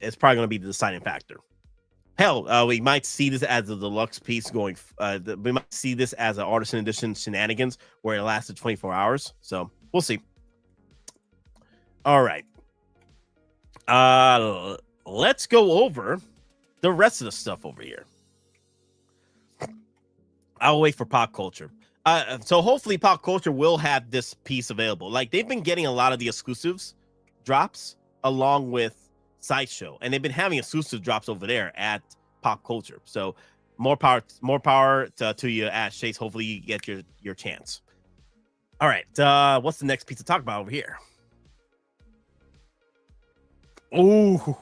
It's probably going to be the deciding factor. Hell, we might see this as a deluxe piece going. We might see this as an Artisan Edition shenanigans where it lasted 24 hours. So we'll see. All right. Let's go over the rest of the stuff over here. I'll wait for pop culture. So hopefully pop culture will have this piece available. Like they've been getting a lot of the exclusives drops along with Sideshow, and they've been having exclusive drops over there at pop culture. So more power to you, Ash Chase. Hopefully you get your chance. All right, what's the next piece to talk about over here? Oh,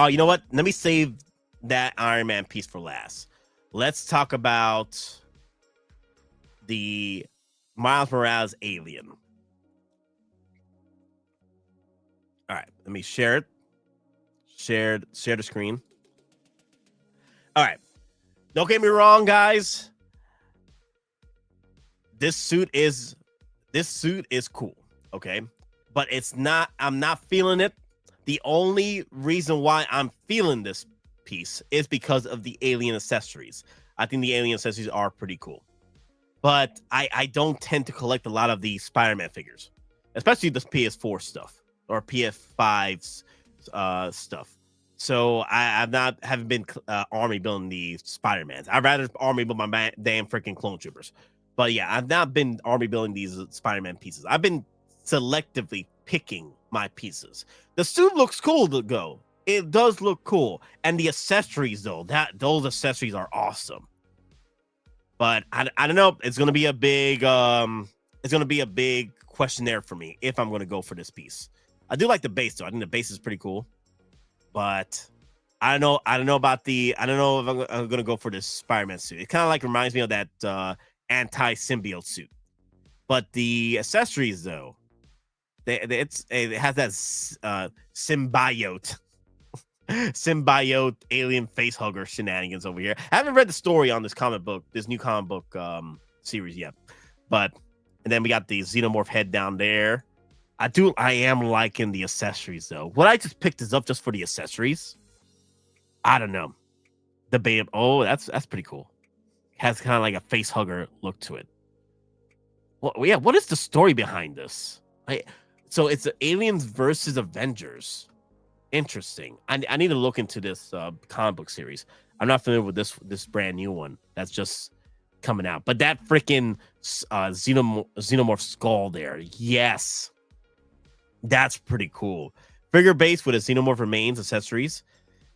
you know what? Let me save that Iron Man piece for last. Let's talk about the Miles Morales alien. All right, let me share it. Share the screen. All right. Don't get me wrong, guys. This suit is cool, okay? But I'm not feeling it. The only reason why I'm feeling this piece is because of the alien accessories. I think the alien accessories are pretty cool. But I don't tend to collect a lot of the Spider-Man figures, especially the PS4 stuff or PS5's stuff. So I haven't been army building the Spider-Mans. I'd rather army build my damn freaking clone troopers. But yeah, I've not been army building these Spider-Man pieces. I've been selectively picking my pieces. The suit looks cool to go. It does look cool. And the accessories though, those accessories are awesome. But I don't know. It's gonna be a big questionnaire for me if I'm gonna go for this piece. I do like the base though. I think the base is pretty cool. But I don't know if I'm gonna go for this Spider-Man suit. It kind of like reminds me of that anti-symbiote suit. But the accessories though, it has that symbiote alien face hugger shenanigans over here. I haven't read the story on this new comic book series yet. And then we got the xenomorph head down there. I am liking the accessories though. Would I just pick this up just for the accessories? I don't know. The babe. Oh, that's pretty cool. Has kind of like a face hugger look to it. Well, yeah. What is the story behind this? So it's Aliens versus Avengers. Interesting. I need to look into this comic book series. I'm not familiar with this brand new one that's just coming out. But that freaking xenomorph skull there, yes. That's pretty cool. Figure base with a xenomorph remains accessories.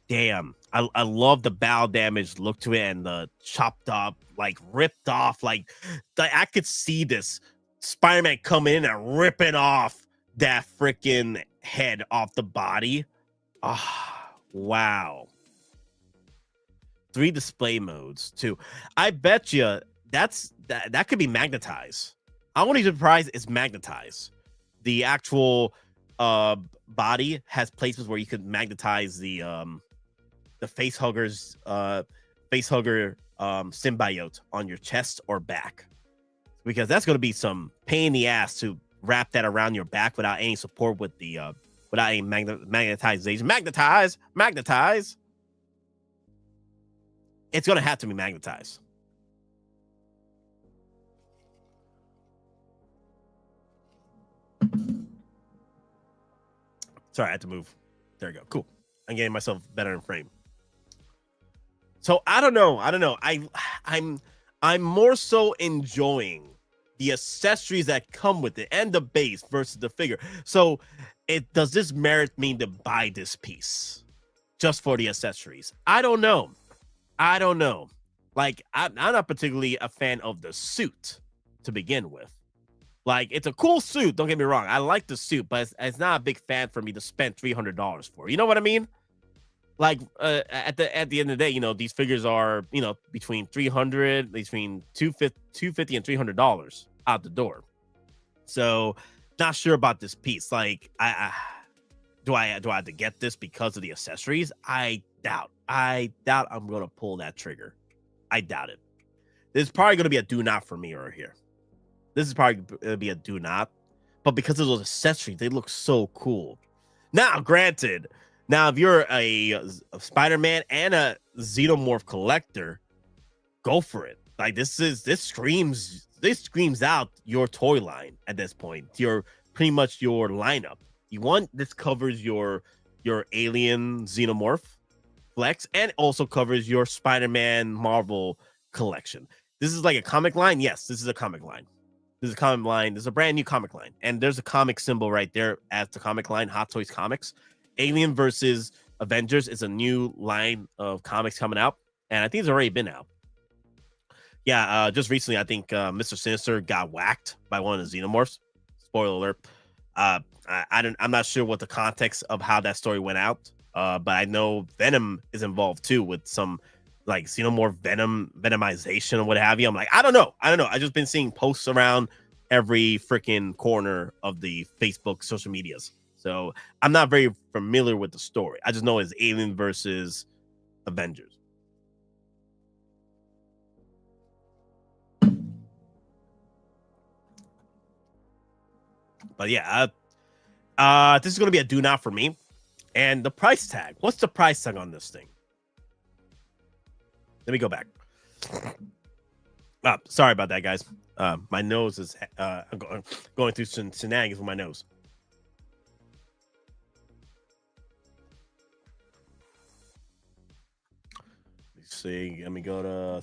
Damn, I love the bow damage look to it and the chopped up, like ripped off. Like I could see this Spider-Man coming in and ripping off that freaking head off the body. Ah, wow. 3 display modes too. I bet you that could be magnetized. I wouldn't be surprised it's magnetized. The actual body has places where you could magnetize the facehugger symbiote on your chest or back, because that's going to be some pain in the ass to wrap that around your back without any support with the without any magnetization. Magnetize. It's going to have to be magnetized. Sorry, I had to move. There we go. Cool. I'm getting myself better in frame. So I don't know. I'm more so enjoying the accessories that come with it and the base versus the figure. So does this merit me to buy this piece just for the accessories? I don't know. Like I'm not particularly a fan of the suit to begin with. Like, it's a cool suit, don't get me wrong. I like the suit, but it's not a big fan for me to spend $300 for. You know what I mean? Like, at the end of the day, you know, these figures are, you know, between $250 and $300 out the door. So, not sure about this piece. Like, do I have to get this because of the accessories? I doubt I'm gonna pull that trigger. I doubt it. This is probably gonna be a do not for me right here. This is probably going to be a do not, but because of those accessories, they look so cool. Now, granted, if you're a Spider-Man and a Xenomorph collector, go for it. Like this screams out your toy line at this point. Pretty much your lineup. This covers your Alien Xenomorph flex and also covers your Spider-Man Marvel collection. This is like a comic line. Yes, this is a comic line. There's a comic line. There's a brand new comic line. And there's a comic symbol right there as the comic line, Hot Toys Comics. Alien versus Avengers is a new line of comics coming out. And I think it's already been out. Yeah, just recently, I think Mr. Sinister got whacked by one of the Xenomorphs. Spoiler alert. I'm not sure what the context of how that story went out. But I know Venom is involved too with some like Xenomorph venomization or what have you. I'm like, I don't know. I just been seeing posts around every freaking corner of the Facebook social medias. So I'm not very familiar with the story. I just know it's Alien versus Avengers. But yeah, this is going to be a do not for me. And the price tag. What's the price tag on this thing? Let me go back. Sorry about that, guys. My nose is going through some shenanigans with my nose. Let's see. Let me go to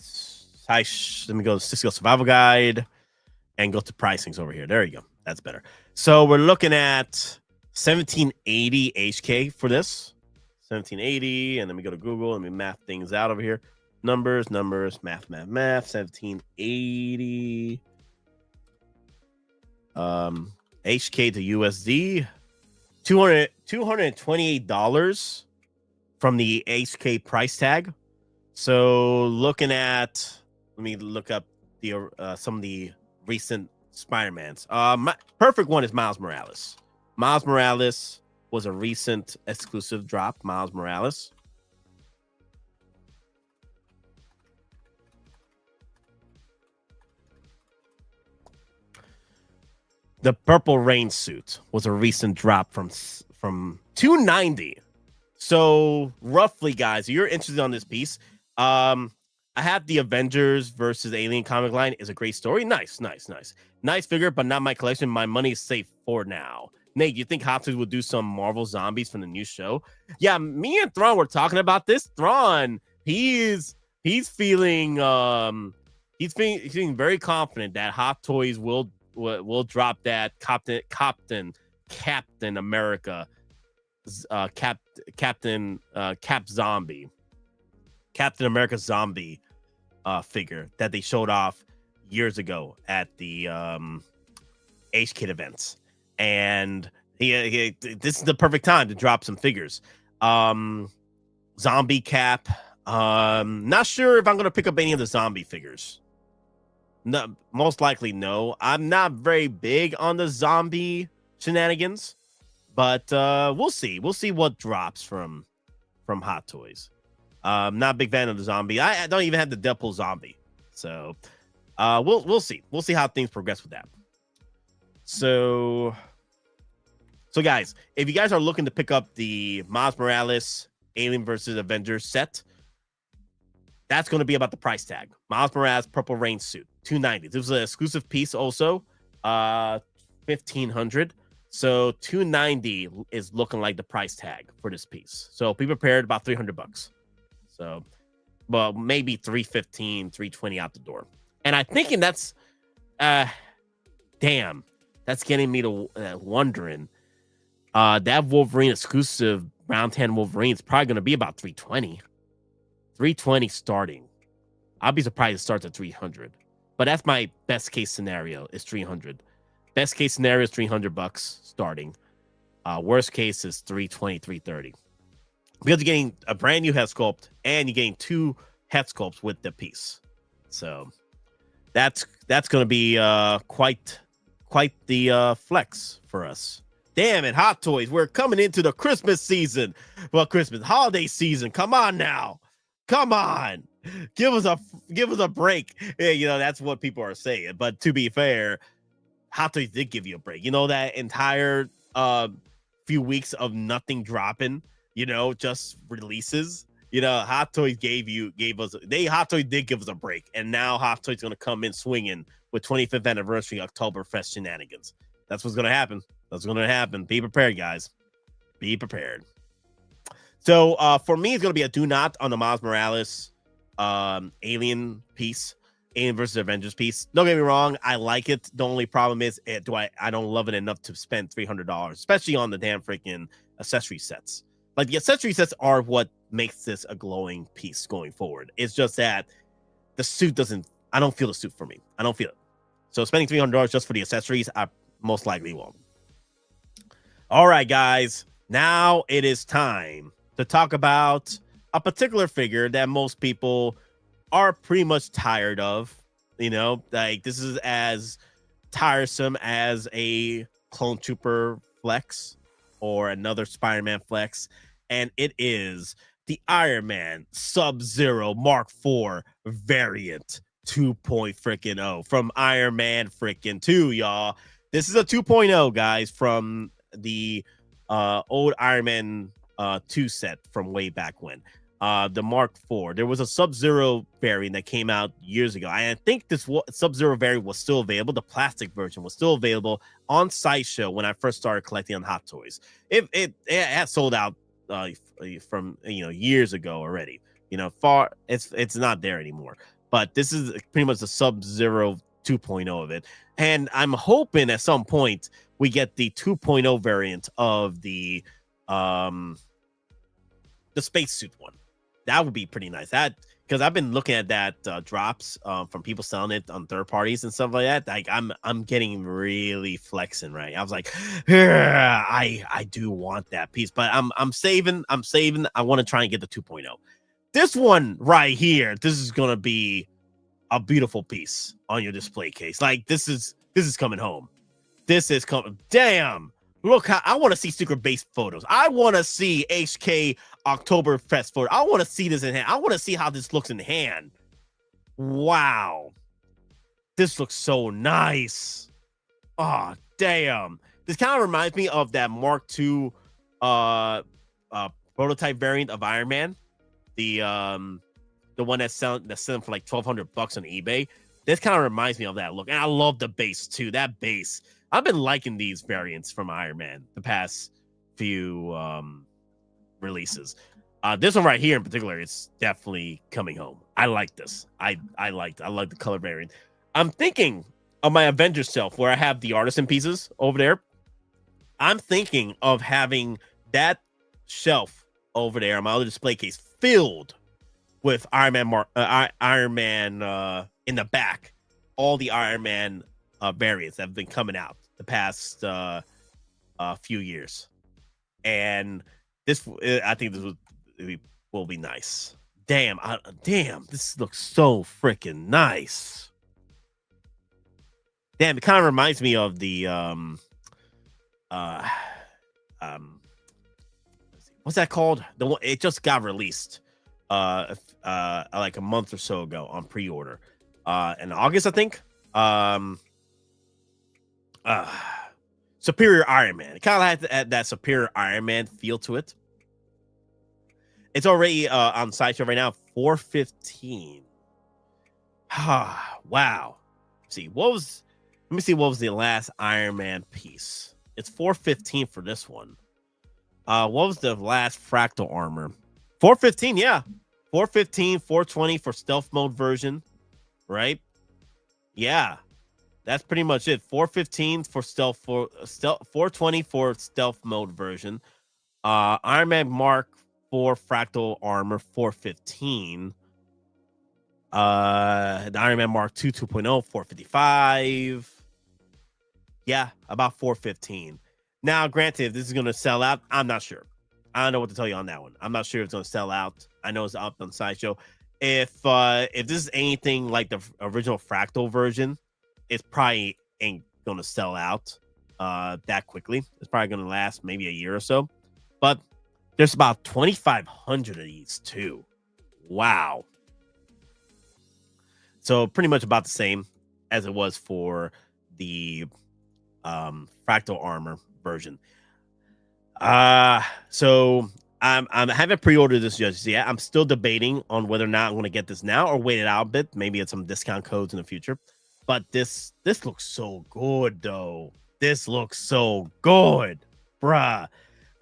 Cisco Survival Guide and go to pricings over here. There you go. That's better. So we're looking at 1780 HK for this. 1780, and then we go to Google and we map things out over here. Numbers, math. 1780. HK to USD. $228 from the HK price tag. So looking at, let me look up the some of the recent Spider-Mans. My perfect one is Miles Morales. Miles Morales was a recent exclusive drop. Miles Morales. The Purple Rain suit was a recent drop from $290. So roughly, guys, if you're interested on this piece, I have the Avengers versus Alien comic line. Is a great story. Nice figure, but not my collection. My money is safe for now. Nate, you think Hot Toys will do some Marvel Zombies from the new show? Yeah, me and Thrawn were talking about this. Thrawn, he's feeling very confident that Hot Toys will drop that Captain America Captain America Zombie figure that they showed off years ago at the H-Kid events, and this is the perfect time to drop some figures. Zombie Cap. Not sure if I'm gonna pick up any of the zombie figures. No, most likely no. I'm not very big on the zombie shenanigans, but we'll see. We'll see what drops from Hot Toys. Not a big fan of the zombie. I don't even have the Deadpool zombie, so we'll see. We'll see how things progress with that. So guys, if you guys are looking to pick up the Miles Morales Alien vs. Avengers set, that's going to be about the price tag. Miles Morales Purple Rain suit, $290. This was an exclusive piece also, $1,500. So $290 is looking like the price tag for this piece. So be prepared, about $300. So, well, maybe $315, $320 out the door. And I'm thinking that's, damn, that's getting me to wondering. That Wolverine exclusive round 10 Wolverine is probably going to be about $320. $320 starting. I'll be surprised it starts at $300. But that's my best case scenario is $300. Best case scenario is $300 starting. Worst case is $320, $330. Because you're getting a brand new head sculpt and you're getting 2 head sculpts with the piece. So that's going to be quite the flex for us. Damn it, Hot Toys, we're coming into the Christmas season. Well, Christmas holiday season. Come on now. Come on. Give us a break. Yeah, you know, that's what people are saying. But to be fair, Hot Toys did give you a break. You know, that entire few weeks of nothing dropping, you know, just releases. You know, Hot Toys Hot Toys did give us a break. And now Hot Toys going to come in swinging with 25th anniversary Oktoberfest shenanigans. That's what's going to happen. That's going to happen. Be prepared, guys. Be prepared. So for me, it's going to be a do not on the Miles Morales Alien piece, Alien versus Avengers piece. Don't get me wrong, I like it. The only problem is, I don't love it enough to spend $300, especially on the damn freaking accessory sets. Like, the accessory sets are what makes this a glowing piece going forward. It's just that the suit doesn't. I don't feel the suit for me. I don't feel it. So spending $300 just for the accessories, I most likely won't. All right, guys. Now it is time to talk about a particular figure that most people are pretty much tired of. You know, like, this is as tiresome as a Clone Trooper flex or another Spider-Man flex, and it is the Iron Man Sub-Zero Mark IV variant 2.0 from Iron Man freaking 2, y'all. This is a 2.0, guys, from the old Iron Man 2 set from way back when. The Mark IV. There was a Sub-Zero variant that came out years ago. I think this Sub-Zero variant was still available. The plastic version was still available on Sideshow when I first started collecting on Hot Toys. It had sold out from years ago already. You know, it's not there anymore. But this is pretty much the Sub-Zero 2.0 of it. And I'm hoping at some point we get the 2.0 variant of the spacesuit one. That would be pretty nice. That, because I've been looking at that drops from people selling it on third parties and stuff like that. Like, I'm getting really flexing, right? I was like, I do want that piece, but I'm saving. I want to try and get the 2.0. This one right here, this is gonna be a beautiful piece on your display case. Like, this is coming home. This is coming. Damn. Look, how I want to see secret base photos. I want to see HK Oktoberfest photo. I want to see this in hand. I want to see how this looks in hand. Wow. This looks so nice. Oh, damn. This kind of reminds me of that Mark II prototype variant of Iron Man. The one that's selling for like $1,200 on eBay. This kind of reminds me of that look. And I love the base too. That base. I've been liking these variants from Iron Man the past few releases. This one right here in particular is definitely coming home. I like this. I like the color variant. I'm thinking of my Avengers shelf where I have the Artisan pieces over there. I'm thinking of having that shelf over there, my other display case filled with Iron Man in the back, all the Iron Man variants that have been coming out the past few years, and this I think will be nice. Damn, this looks so freaking nice. Damn, it kind of reminds me of the what's that called? The one it just got released like a month or so ago on pre-order in August, I think. Superior Iron Man. It kind of had that Superior Iron Man feel to it. It's already on Sideshow right now, $415. Wow. Let me see what was the last Iron Man piece. It's $415 for this one. What was the last Fractal armor? $415, yeah. $415, $420 for stealth mode version, right? Yeah. That's pretty much it. $415 for stealth, $420 for stealth mode version. Iron Man Mark 4 Fractal armor, $415. The Iron Man Mark 2 2.0, $455. Yeah, about $415. Now, granted, if this is going to sell out, I'm not sure. I don't know what to tell you on that one. I'm not sure if it's going to sell out. I know it's up on Sideshow. If this is anything like the original Fractal version, it's probably ain't going to sell out that quickly. It's probably going to last maybe a year or so. But there's about 2,500 of these too. Wow. So pretty much about the same as it was for the Fractal armor version. So I haven't pre-ordered this just yet. I'm still debating on whether or not I'm going to get this now or wait it out a bit. Maybe it's some discount codes in the future. But this looks so good, though. This looks so good, bruh.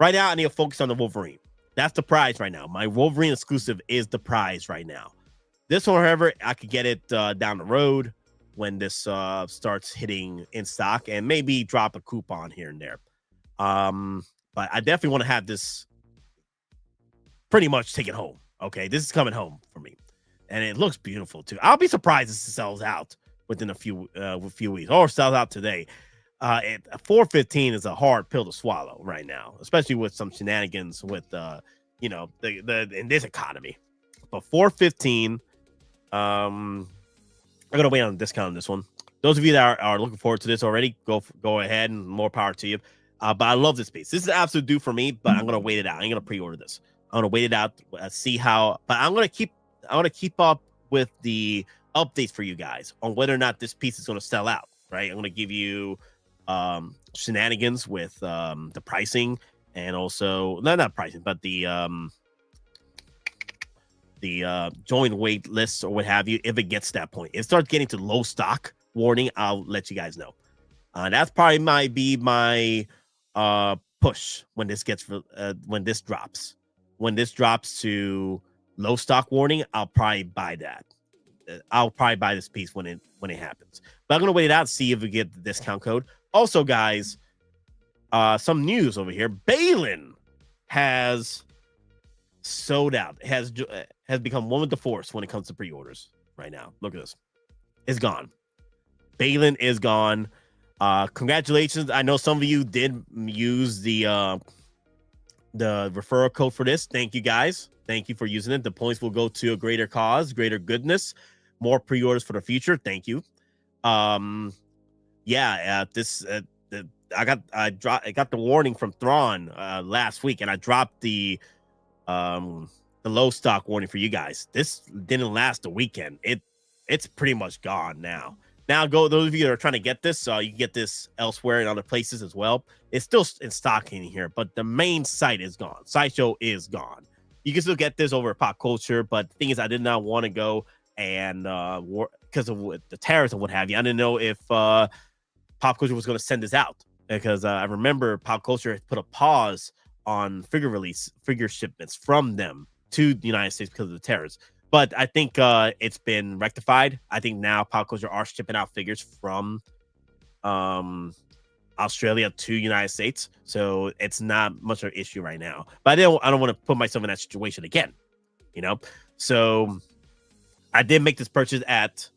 Right now, I need to focus on the Wolverine. That's the prize right now. My Wolverine exclusive is the prize right now. This one, however, I could get it down the road when this starts hitting in stock and maybe drop a coupon here and there. But I definitely want to have this pretty much take it home. Okay, this is coming home for me. And it looks beautiful, too. I'll be surprised if this sells out within a few weeks or sells out today. $415 is a hard pill to swallow right now, especially with some shenanigans with in this economy. But $415, I'm gonna wait on a discount on this one. Those of you that are looking forward to this already, go ahead and more power to you. But I love this piece. This is an absolute due for me, but I'm gonna wait it out. I'm gonna pre-order this. I'm gonna wait it out, see how. But I want to keep up with the updates for you guys on whether or not this piece is gonna sell out. Right? I'm gonna give you shenanigans with the pricing and also not pricing, but the join wait lists or what have you. If it gets to that point, if it starts getting to low stock warning, I'll let you guys know. That's probably might be my push when this drops. When this drops to low stock warning, I'll probably buy that. I'll probably buy this piece when it happens. But I'm gonna wait it out, see if we get the discount code. Also, guys, some news over here. Balin has sold out. Has become one with the force when it comes to pre-orders right now. Look at this. It's gone. Balin is gone. Congratulations. I know some of you did use the referral code for this. Thank you, guys. Thank you for using it. The points will go to a greater cause, greater goodness, more pre-orders for the future. Thank you. I got the warning from Thrawn last week, and I dropped the low stock warning for you guys. This didn't last a weekend. It's pretty much gone now. Now, those of you that are trying to get this, you can get this elsewhere in other places as well. It's still in stock in here, but the main site is gone. Sideshow is gone. You can still get this over at Pop Culture, but the thing is, I did not want to go and because of the tariffs and what have you. I didn't know if Pop Culture was going to send this out because I remember Pop Culture had put a pause on figure shipments from them to the United States because of the tariffs. But I think it's been rectified. I think now Pop Culture are shipping out figures from Australia to United States, so it's not much of an issue right now. But I don't want to put myself in that situation again, you know. So I did make this purchase at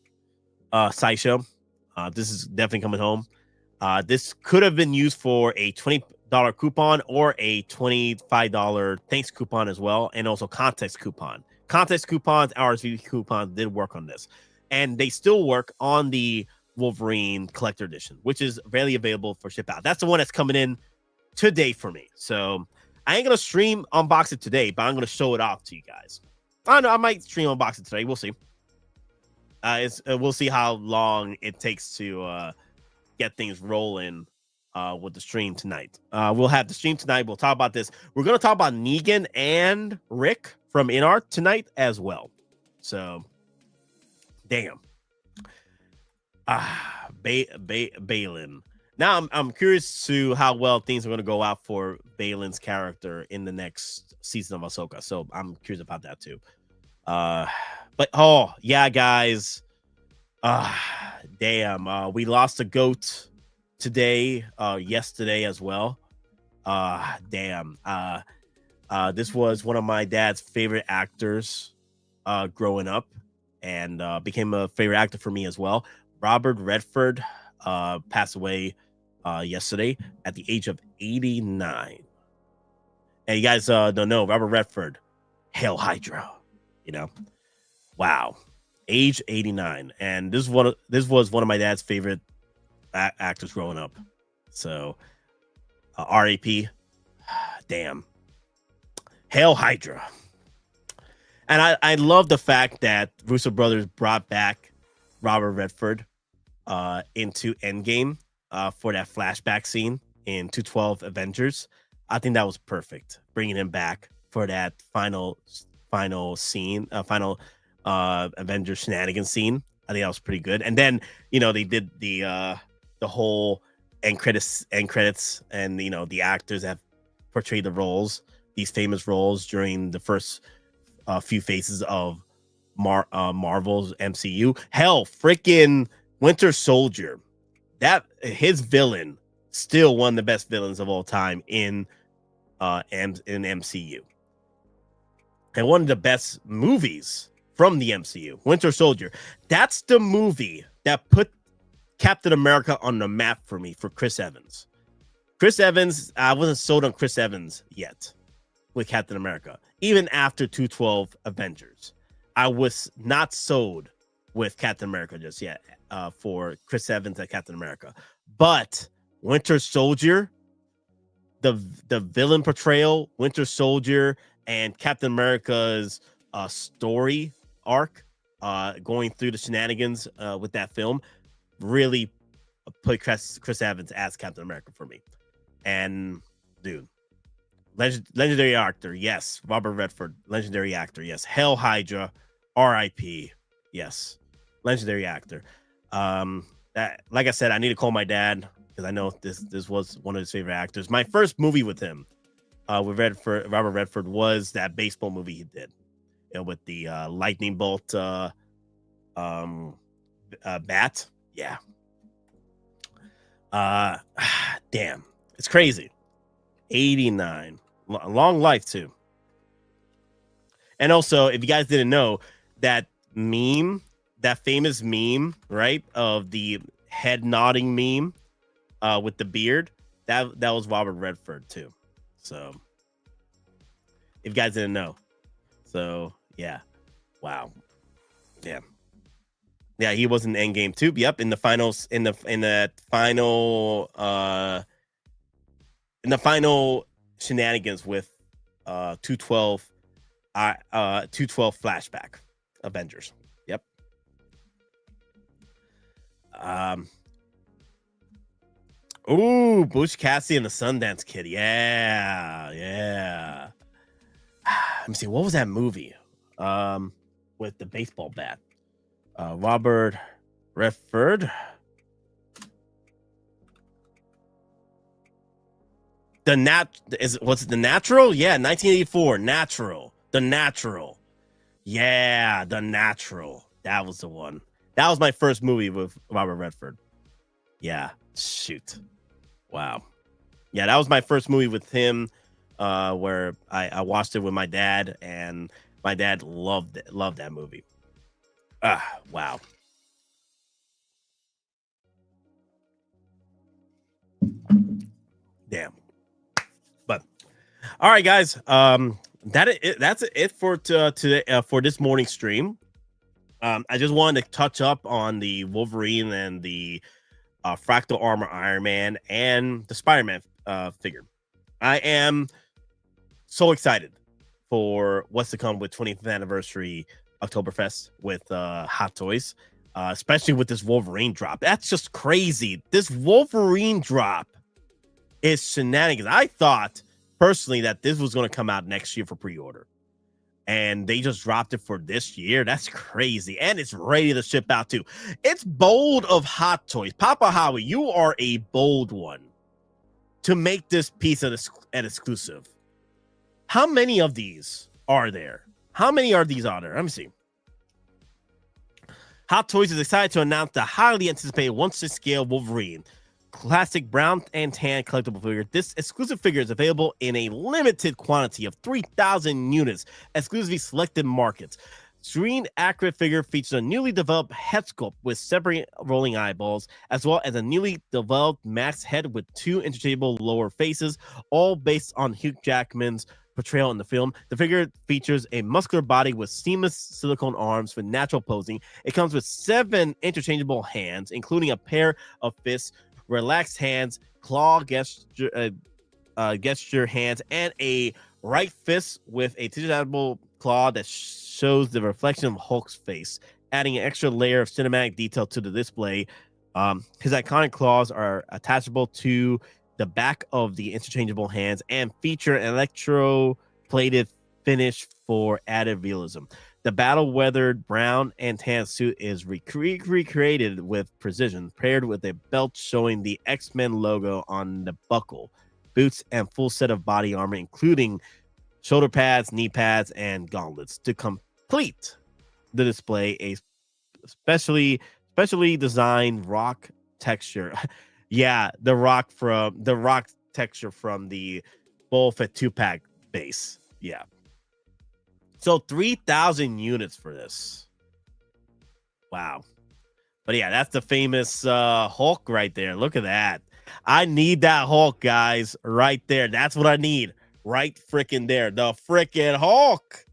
Sideshow. This is definitely coming home. This could have been used for a $20 coupon or a $25 thanks coupon as well, and also context coupon. Context coupons, RSVP coupons did work on this, and they still work on the Wolverine Collector Edition, which is readily available for ship out. That's the one that's coming in today for me. So I ain't gonna stream unbox it today, but I'm gonna show it off to you guys. I don't know, I might stream unbox it today. We'll see. We'll see how long it takes to get things rolling with the stream tonight. We'll have the stream tonight. We'll talk about this. We're gonna talk about Negan and Rick from InArt tonight as well. So, damn. Balin. Now I'm curious to how well things are going to go out for Balin's character in the next season of Ahsoka. So I'm curious about that too. But oh yeah, guys. Damn. We lost a goat today. Yesterday as well. Damn. This was one of my dad's favorite actors growing up, and became a favorite actor for me as well. Robert Redford passed away yesterday at the age of 89. And you guys don't know, Robert Redford, Hail Hydra, you know. Wow. Age 89. And this was one of my dad's favorite actors growing up. So RAP. Damn. Hail Hydra. And I love the fact that Russo Brothers brought back Robert Redford into Endgame for that flashback scene in 212 Avengers. I think that was perfect, bringing him back for that final scene, final Avengers shenanigans scene. I think that was pretty good. And then, you know, they did the whole end credits, and you know, the actors have portrayed the roles, these famous roles during the first few phases of Marvel's MCU. Hell, freaking Winter Soldier, that his villain, still one of the best villains of all time in MCU, and one of the best movies from the MCU. Winter Soldier, that's the movie that put Captain America on the map for me, for Chris Evans. Chris Evans, I wasn't sold on Chris Evans yet with Captain America. Even after 212 Avengers, I was not sold with Captain America just yet for Chris Evans at Captain America. But Winter Soldier, the villain portrayal, Winter Soldier, and Captain America's story arc, going through the shenanigans with that film, really put Chris Evans as Captain America for me. And dude, legendary actor, yes. Robert Redford, legendary actor, yes. Hail Hydra, R.I.P. Yes, legendary actor. Like I said, I need to call my dad because I know this was one of his favorite actors. My first movie with him, with Robert Redford, was that baseball movie he did, you know, with the lightning bolt bat. Yeah. Damn, it's crazy. 89, long life too. And also, if you guys didn't know, that meme, that famous meme, right, of the head nodding meme with the beard, that was Robert Redford too. So if you guys didn't know. So yeah. Wow. Yeah. Yeah, he was in Endgame too. Yep, in the finals, in the final shenanigans with 212 flashback Avengers. Yep. Ooh, Butch Cassidy and the Sundance Kid. Yeah. Let me see. What was that movie? With the baseball bat. Robert Redford. What's it, The Natural? Yeah, 1984. Natural. The Natural. Yeah, The Natural. That was the one. That was my first movie with Robert Redford. Yeah, shoot. Wow. Yeah, that was my first movie with him, where I watched it with my dad, and my dad loved that movie. Wow. Damn. But all right, guys. That's it for today for this morning stream. I just wanted to touch up on the Wolverine and the Fractal Armor Iron Man and the Spider-Man figure. I am so excited for what's to come with 20th anniversary Oktoberfest with Hot Toys, especially with this Wolverine drop. That's just crazy. This Wolverine drop is shenanigans. I thought personally that this was going to come out next year for pre-order, and they just dropped it for this year. That's crazy. And it's ready to ship out too. It's bold of Hot Toys. Papa Howie, you are a bold one to make this piece an exclusive. How many of these are there? How many are these on there? Let me see. Hot Toys is excited to announce the highly anticipated 1/6 Wolverine classic brown and tan collectible figure. This exclusive figure is available in a limited quantity of 3,000 units, exclusively selected markets. Screen accurate figure features a newly developed head sculpt with separate rolling eyeballs, as well as a newly developed max head with 2 interchangeable lower faces, all based on Hugh Jackman's portrayal in the film. The figure features a muscular body with seamless silicone arms for natural posing. It comes with 7 interchangeable hands, including a pair of fists, relaxed hands, claw gesture hands, and a right fist with a detachable claw that shows the reflection of Hulk's face, adding an extra layer of cinematic detail to the display. His iconic claws are attachable to the back of the interchangeable hands and feature an electro-plated finish for added realism. The battle-weathered brown and tan suit is recreated with precision, paired with a belt showing the X-Men logo on the buckle, boots, and full set of body armor, including shoulder pads, knee pads, and gauntlets. To complete the display, a specially designed rock texture. Yeah, the rock texture from the Boba Fett 2-pack base. Yeah. So 3,000 units for this. Wow. But yeah, that's the famous Hulk right there. Look at that. I need that Hulk, guys, right there. That's what I need. Right freaking there. The freaking Hulk.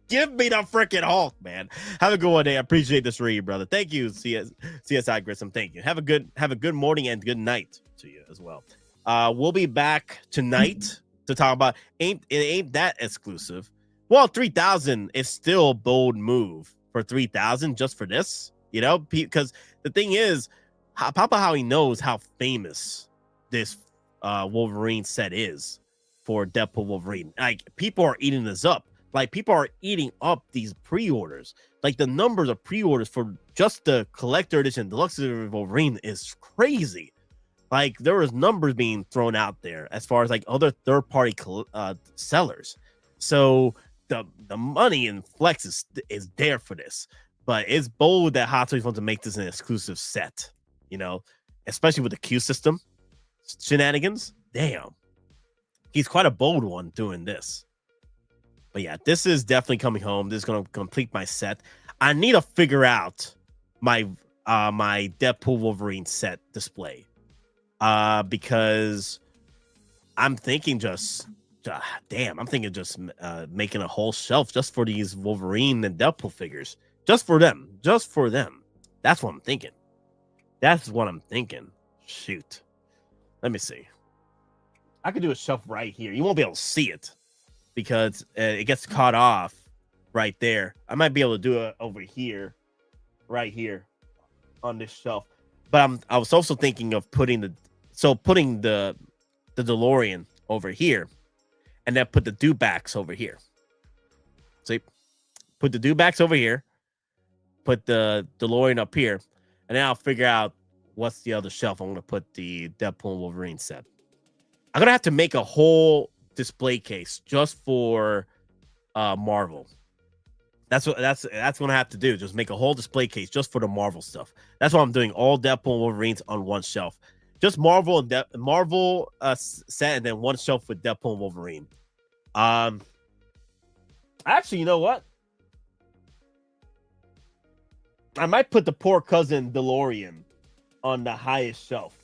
Give me the freaking Hulk, man. Have a good one day. I appreciate this read, brother. Thank you, CSI Grissom. Thank you. Have a good morning and good night to you as well. We'll be back tonight to talk about it ain't that exclusive. Well, 3,000 is still a bold move for 3,000 just for this, you know, because the thing is, Papa Howie knows how famous this Wolverine set is for Deadpool Wolverine. Like, people are eating this up. Like, people are eating up these pre-orders. Like, the numbers of pre-orders for just the collector edition, deluxe edition Wolverine is crazy. Like, there was numbers being thrown out there as far as like other third-party sellers. So the money and flex is there for this, but it's bold that Hot Toys wants to make this an exclusive set, you know, especially with the Q system shenanigans. Damn, he's quite a bold one doing this. But yeah, this is definitely coming home. This is going to complete my set. I need to figure out my my Deadpool Wolverine set display, because I'm thinking just making a whole shelf just for these Wolverine and Deadpool figures, just for them. That's what I'm thinking. Shoot, let me see. I could do a shelf right here. You won't be able to see it because it gets caught off right there. I might be able to do it over here, right here on this shelf. But I was also thinking of putting the DeLorean over here, and then put the dewbacks over here. See, put the dewbacks over here, put the DeLorean up here, and then I'll figure out what's the other shelf I'm going to put the Deadpool Wolverine set. I'm going to have to make a whole display case just for Marvel. That's what I have to do. Just make a whole display case just for the Marvel stuff. That's what I'm doing. All Deadpool Wolverines on one shelf. Just Marvel and Marvel set, and then one shelf with Deadpool and Wolverine. Actually, you know what? I might put the poor cousin DeLorean on the highest shelf.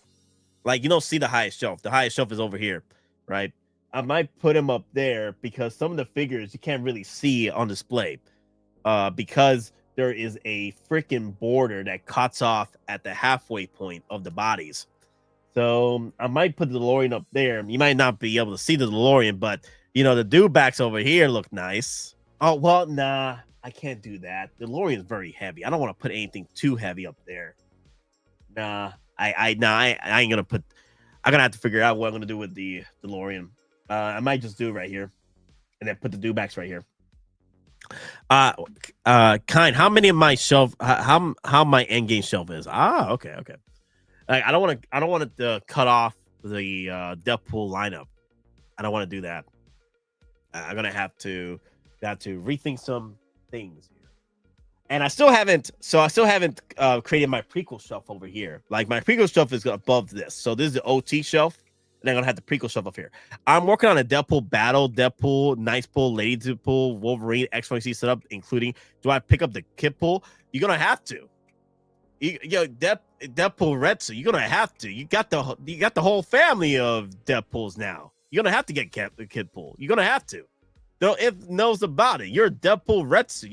Like, you don't see the highest shelf. The highest shelf is over here, right? I might put him up there because some of the figures you can't really see on display because there is a freaking border that cuts off at the halfway point of the bodies. So I might put the DeLorean up there. You might not be able to see the DeLorean, but, you know, the dewbacks over here look nice. Oh, well, nah, I can't do that. The DeLorean is very heavy. I don't want to put anything too heavy up there. Nah, I ain't gonna put. I'm gonna have to figure out what I'm gonna do with the DeLorean. I might just do it right here, and then put the dewbacks right here. Kind. How many of my shelf? How my end game shelf is? Okay. Like, I don't want to cut off the Deadpool lineup. I don't want to do that. I'm gonna have to rethink some things here. And I still haven't created my prequel shelf over here. Like, my prequel shelf is above this. So this is the OT shelf, and I'm gonna have the prequel shelf up here. I'm working on a Deadpool battle, Deadpool, Nice Pull, Lady Deadpool, Wolverine, X-Y-Z setup, including, do I pick up the Kid Pull? You're gonna have to. Deadpool Retsu, you're gonna have to. You got the whole family of Deadpools now. You're gonna have to get Kid Pull. You're gonna have to. No, if knows about it. You're Deadpool Retsu.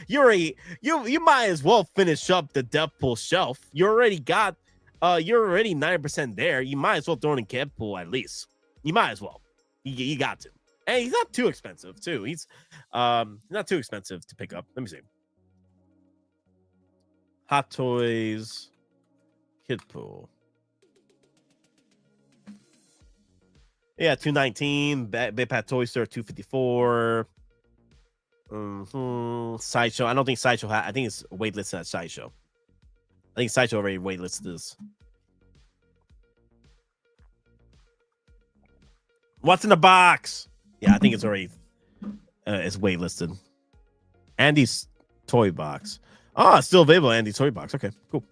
You might as well finish up the Deadpool shelf. You're already 9% there. You might as well throw in Deadpool at least. You might as well. You got to. And he's not too expensive too. He's not too expensive to pick up. Let me see. Hot Toys Kidpool. Yeah, 219. Big Pat Toy Store 254. Sideshow. I don't think Sideshow. I think it's waitlisted at Sideshow. I think Sideshow already waitlisted this. What's in the box? Yeah, I think it's already it's waitlisted. Andy's toy box. Oh, it's still available. Andy's toy box. Okay, cool.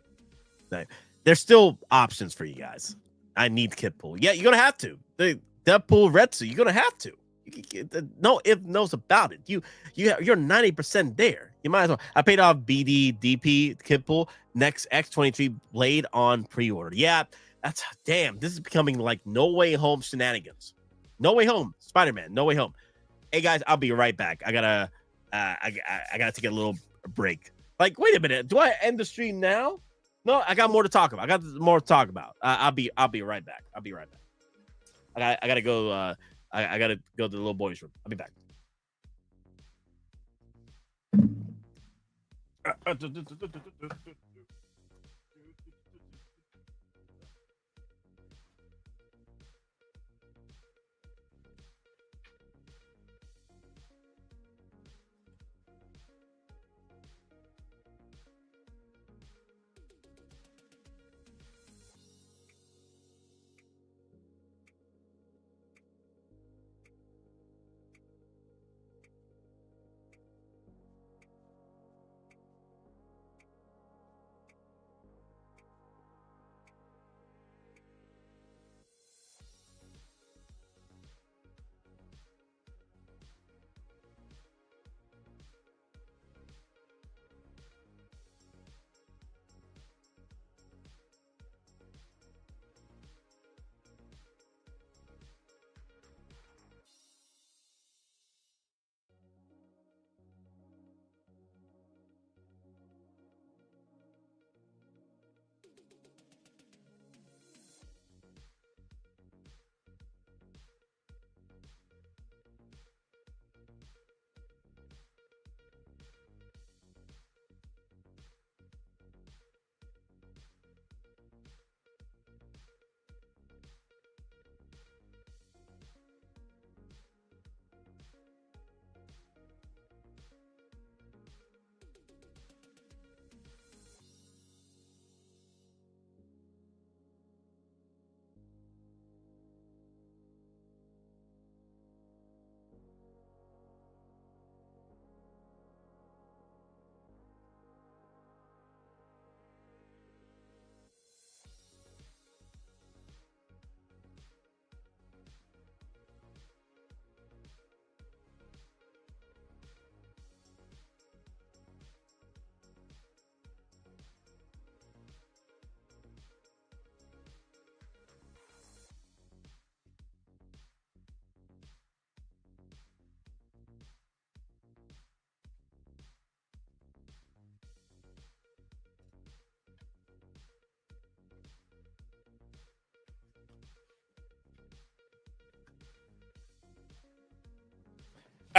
There's still options for you guys. I need Kidpool. Yeah, you're gonna have to. The Deadpool Retsu, you're gonna have to. No if knows about it. You're 90% there. You might as well. I paid off BD DP Kidpool next X23 Blade on pre-order. Yeah, that's damn. This is becoming like No Way Home shenanigans. No Way Home, Spider-Man. No Way Home. Hey guys, I'll be right back. I gotta take a little break. Like, wait a minute. Do I end the stream now? No, I got more to talk about. I'll be right back. I gotta go. I gotta go to the little boys' room. I'll be back.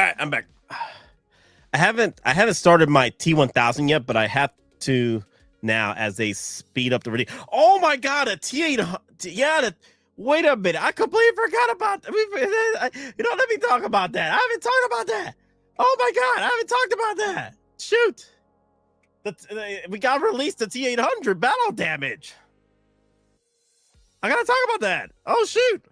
All right, I'm back. I haven't started my T1000 yet, but I have to now as they speed up the ready. Oh my god, a T800. Yeah, wait a minute. I completely forgot about that. Let me talk about that. I haven't talked about that. Oh my god, I haven't talked about that. Shoot. We got released the T800 battle damage. I gotta talk about that. Oh shoot.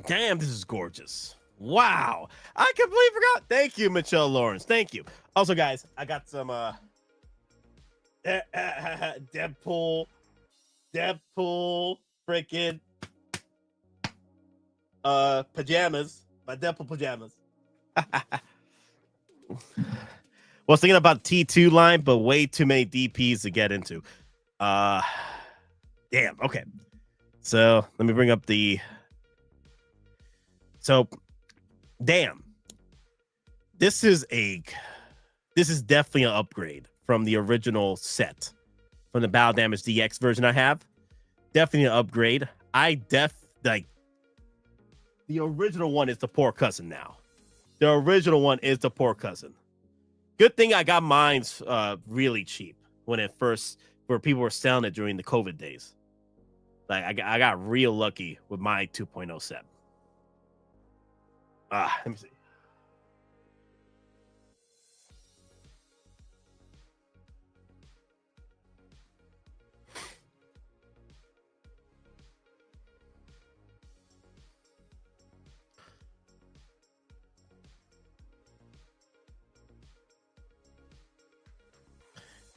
Damn, this is gorgeous. Wow. I completely forgot. Thank you, Michelle Lawrence. Thank you. Also, guys, I got some Deadpool freaking pajamas. My Deadpool pajamas. Was thinking about T2 line, but way too many DPs to get into. Damn. Okay. So let me bring up the. So, damn. This is definitely an upgrade from the original set, from the Battle Damage DX version I have. Definitely an upgrade. The original one is the poor cousin now. The original one is the poor cousin. Good thing I got mine's really cheap where people were selling it during the COVID days. Like I got real lucky with my 2.0 set. Let me see.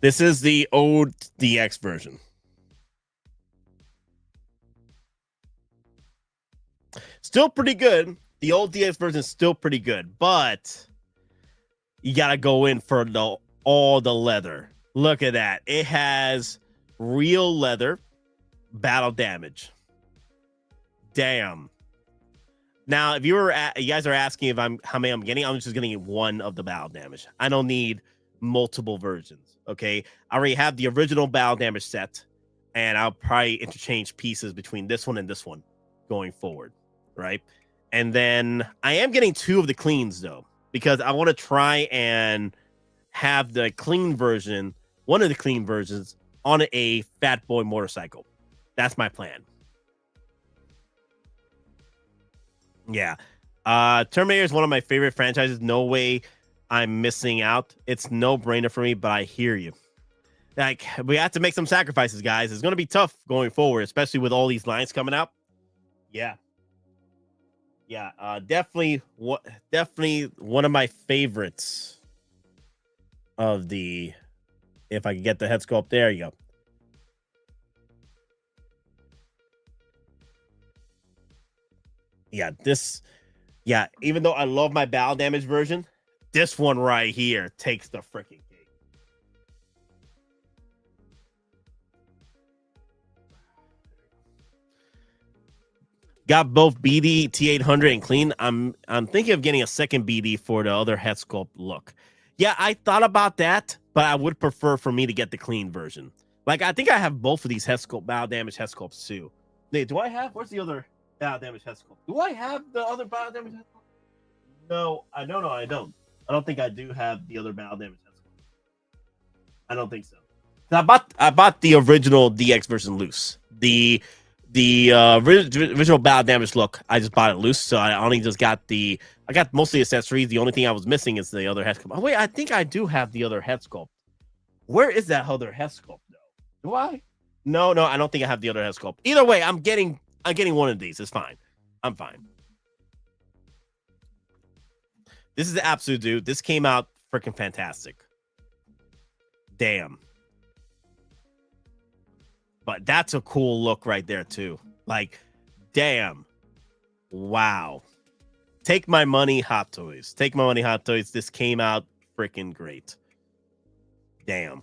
This is the old DX version. Still pretty good. The old DX version is still pretty good, but you got to go in for all the leather. Look at that. It has real leather battle damage. Damn. Now, if you guys are asking how many I'm getting, I'm just getting one of the battle damage. I don't need multiple versions. Okay. I already have the original battle damage set, and I'll probably interchange pieces between this one and this one going forward. Right. And then I am getting two of the cleans, though, because I want to try and have the clean version, one of the clean versions, on a Fat Boy motorcycle. That's my plan. Yeah. Terminator is one of my favorite franchises. No way I'm missing out. It's no brainer for me, but I hear you. Like, we have to make some sacrifices, guys. It's going to be tough going forward, especially with all these lines coming out. Yeah. Yeah, definitely one of my favorites of the. If I can get the head sculpt, there you go. Yeah, even though I love my battle damage version, this one right here takes the freaking cake. Got both BD T800 and clean. I'm thinking of getting a second BD for the other head sculpt look. Yeah, I thought about that, but I would prefer for me to get the clean version. Like, I think I have both of these head sculpt, battle damage head sculpts too. Wait, do I have? Where's the other battle damage head sculpt? Do I have the other battle damage head sculpt? No, I don't. I don't think I do have the other battle damage head sculpt. I don't think so. I bought the original DX version loose. The original battle damage look, I just bought it loose, so I only just got I got mostly accessories. The only thing I was missing is the other head sculpt. Oh wait, I think I do have the other head sculpt. Where is that other head sculpt though? Do I? No, I don't think I have the other head sculpt. Either way, I'm getting one of these. It's fine. I'm fine. This is the absolute dude. This came out freaking fantastic. Damn. But that's a cool look right there, too. Like, damn. Wow. Take my money, Hot Toys. Take my money, Hot Toys. This came out freaking great. Damn.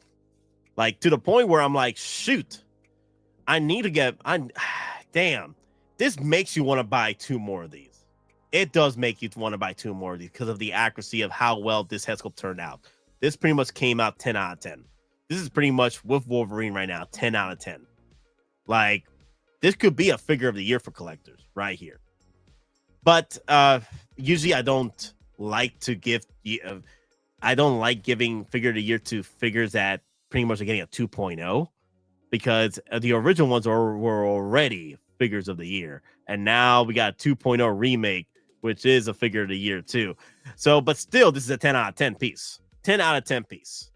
Like, to the point where I'm like, shoot. I need to get... Damn. This makes you want to buy two more of these. It does make you want to buy two more of these because of the accuracy of how well this head sculpt turned out. This pretty much came out 10 out of 10. This is pretty much, with Wolverine right now, 10 out of 10. Like, this could be a figure of the year for collectors right here. But usually I don't like to give I don't like giving figure of the year to figures that pretty much are getting a 2.0 because the original ones were already figures of the year, and now we got a 2.0 remake, which is a figure of the year too. So, but still, this is a 10 out of 10 piece. 10 out of 10 piece.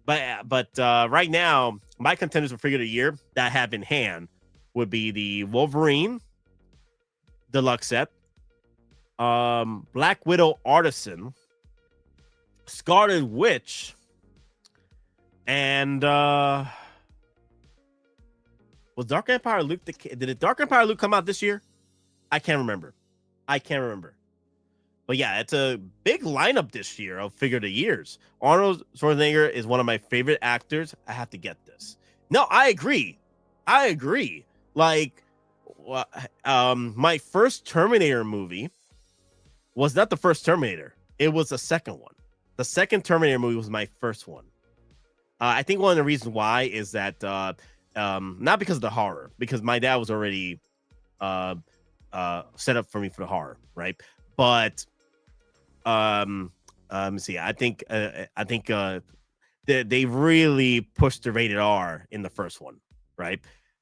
But right now, my contenders for figure of the year that I have in hand would be the Wolverine deluxe set, Black Widow Artisan, Scarlet Witch, and was Dark Empire Luke did the Dark Empire Luke come out this year? I can't remember. But yeah, it's a big lineup this year of figure of the years. Arnold Schwarzenegger is one of my favorite actors. I have to get this. No, I agree. Like, my first Terminator movie was not the first Terminator. It was the second one. The second Terminator movie was my first one. I think one of the reasons why is that not because of the horror, because my dad was already set up for me for the horror, right? But let me see. I think they really pushed the rated R in the first one, right?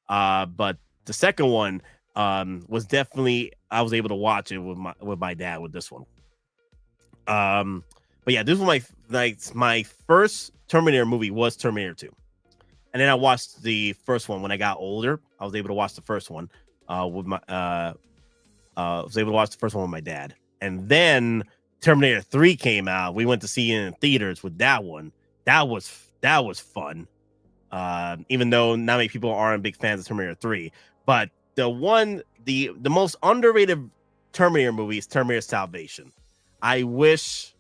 But the second one was definitely, I was able to watch it with my dad with this one. But yeah, this was my first Terminator movie was Terminator 2. And then I watched the first one when I got older. I was able to watch the first one with my dad. And then Terminator 3 came out. We went to see it in theaters with that one. That was fun. Even though not many people aren't big fans of Terminator 3. But the most underrated Terminator movie is Terminator Salvation. I wish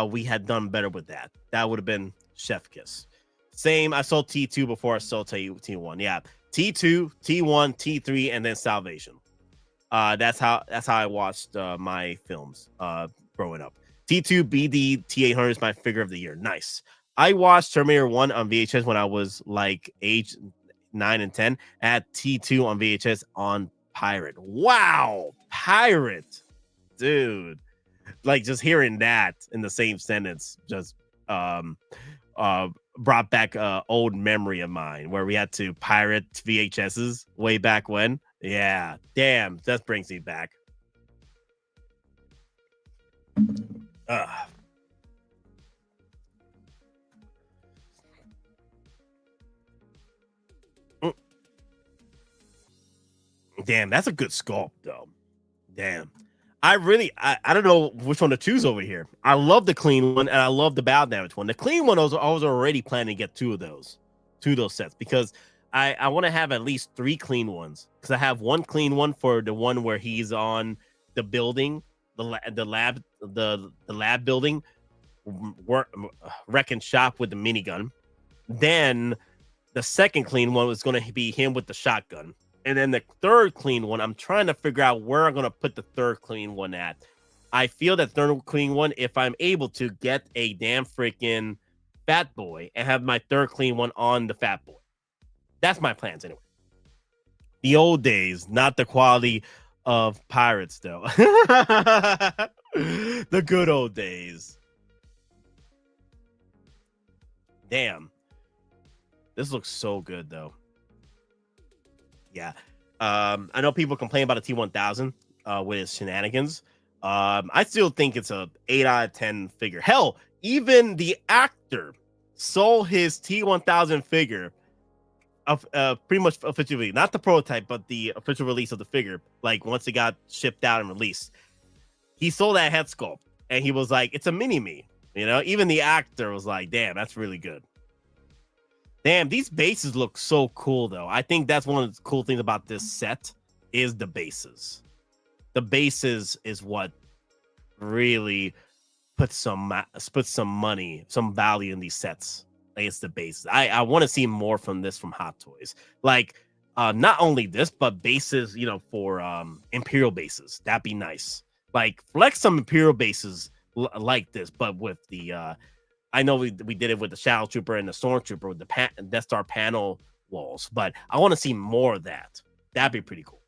we had done better with that. That would have been chef kiss. Same, I saw T2 before I saw T1. Yeah, T2, T1, T3, and then Salvation. That's how I watched my films growing up. T2 BD T-800 is my figure of the year. Nice. I watched Terminator 1 on VHS when I was like age 9 and 10. I had T2 on VHS on Pirate. Wow, Pirate, dude. Like just hearing that in the same sentence just brought back old memory of mine where we had to pirate VHSs way back when. Yeah, damn, that brings me back. Damn, that's a good sculpt though. Damn. I don't know which one to choose over here. I love the clean one and I love the bow damage one. The clean one, I was already planning to get two of those sets because I want to have at least 3 clean ones because I have one clean one for the one where he's on the building, the lab building, wrecking shop with the minigun. Then the second clean one was going to be him with the shotgun. And then the third clean one, I'm trying to figure out where I'm going to put the third clean one at. I feel that third clean one, if I'm able to get a damn freaking Fat Boy and have my third clean one on the Fat Boy. That's my plans anyway. The old days, not the quality of Pirates, though. The good old days. Damn. This looks so good, though. Yeah. I know people complain about a T-1000 with its shenanigans. I still think it's a 8 out of 10 figure. Hell, even the actor sold his T-1000 figure of pretty much officially, not the prototype, but the official release of the figure. Like once it got shipped out and released, he sold that head sculpt, and he was like, "It's a mini me." You know, even the actor was like, "Damn, that's really good." Damn, these bases look so cool, though. I think that's one of the cool things about this set is the bases. The bases is what really puts some money, some value in these sets. Like it's the bases. I want to see more from this from Hot Toys. Like not only this, but bases, you know, for Imperial bases. That'd be nice. Like flex some Imperial bases like this, but with the I know we did it with the Shadow Trooper and the Stormtrooper with the Death Star panel walls. But I want to see more of that. That'd be pretty cool.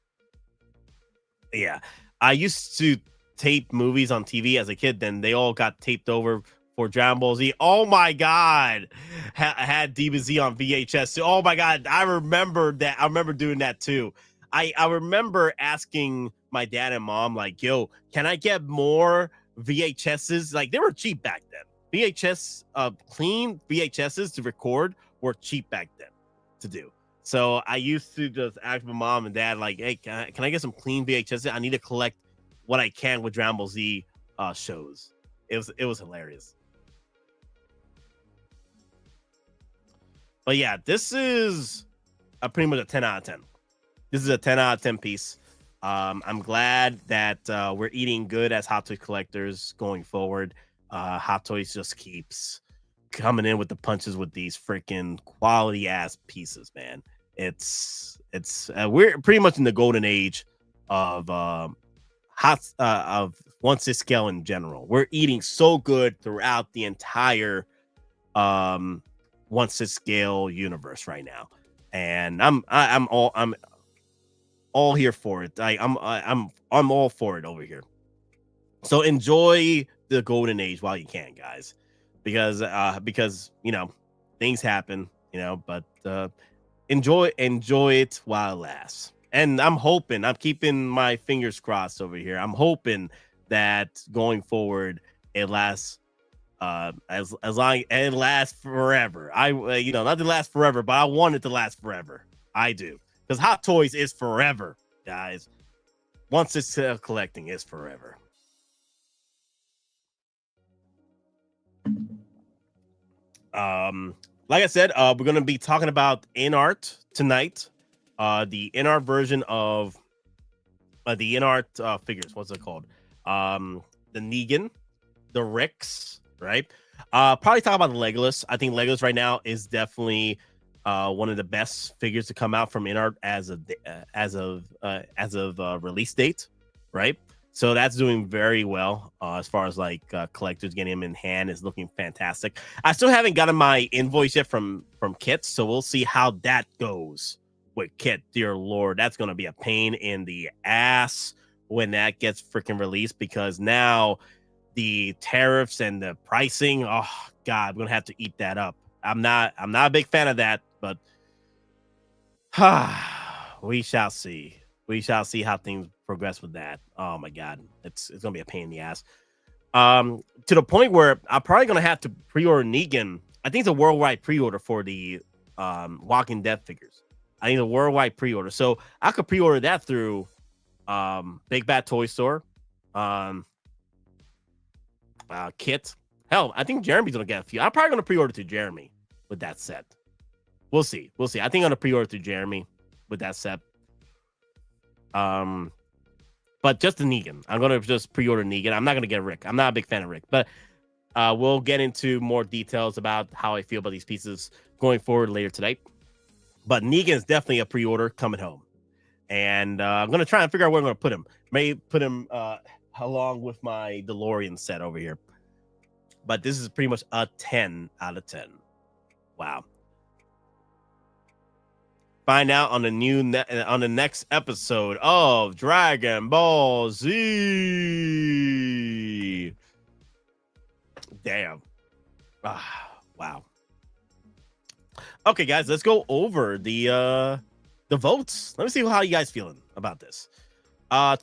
Yeah, I used to tape movies on TV as a kid. Then they all got taped over for Dragon Ball Z. Oh my God, I had DBZ on VHS. Oh my God, I remember that. I remember doing that too. I remember asking my dad and mom, like, yo, can I get more VHSs? Like, they were cheap back then. Clean VHSs to record were cheap back then to do. So I used to just ask my mom and dad, like, hey, can I get some clean VHSs? I need to collect what I can with Dragon Ball Z shows. It was hilarious. But yeah, this is pretty much a 10 out of 10. This is a 10 out of 10 piece. I'm glad that we're eating good as Hot Toys collectors going forward. Hot Toys just keeps coming in with the punches with these freaking quality ass pieces, man. It's we're pretty much in the golden age of of 1/6 scale in general. We're eating so good throughout the entire 1/6 scale universe right now, and I'm all here for it. I'm all for it over here. So enjoy the golden age while you can, guys, because you know things happen, you know, but enjoy it while it lasts. And I'm keeping my fingers crossed over here. I'm hoping that going forward it lasts as long it lasts forever. Not to last forever, but I want it to last forever. I do, because Hot Toys is forever, guys. Once it's collecting, is forever. Like I said, we're gonna be talking about in-art tonight. The in-art version of the in-art figures. What's it called? The Negan, the Rex, right? Probably talk about the Legolas. I think Legolas right now is definitely one of the best figures to come out from in-art as of release date, right? So that's doing very well as far as like collectors getting him in hand is looking fantastic. I still haven't gotten my invoice yet from Kit, so we'll see how that goes with Kit. Dear Lord, that's going to be a pain in the ass when that gets freaking released, because now the tariffs and the pricing, oh God, I'm going to have to eat that up. I'm not a big fan of that, but we shall see. We shall see how things progress with that. Oh my God, it's gonna be a pain in the ass. To the point where I'm probably gonna have to pre-order Negan. I think it's a worldwide pre-order for the Walking Dead figures. I think a worldwide pre-order, so I could pre-order that through Big Bad Toy Store, Kit. Hell, I think Jeremy's gonna get a few. I'm probably gonna pre-order to Jeremy with that set. We'll see. I think I'm gonna pre-order to Jeremy with that set. But just the Negan. I'm gonna just pre-order Negan. I'm not gonna get Rick. I'm not a big fan of Rick, but we'll get into more details about how I feel about these pieces going forward later tonight. But Negan is definitely a pre-order coming home, and I'm gonna try and figure out where I'm gonna put him. Maybe put him along with my DeLorean set over here. But this is pretty much a 10 out of 10. Wow. Find out on the next episode of Dragon Ball Z. Damn. Wow. Okay, guys, let's go over the votes. Let me see how you guys feeling about this.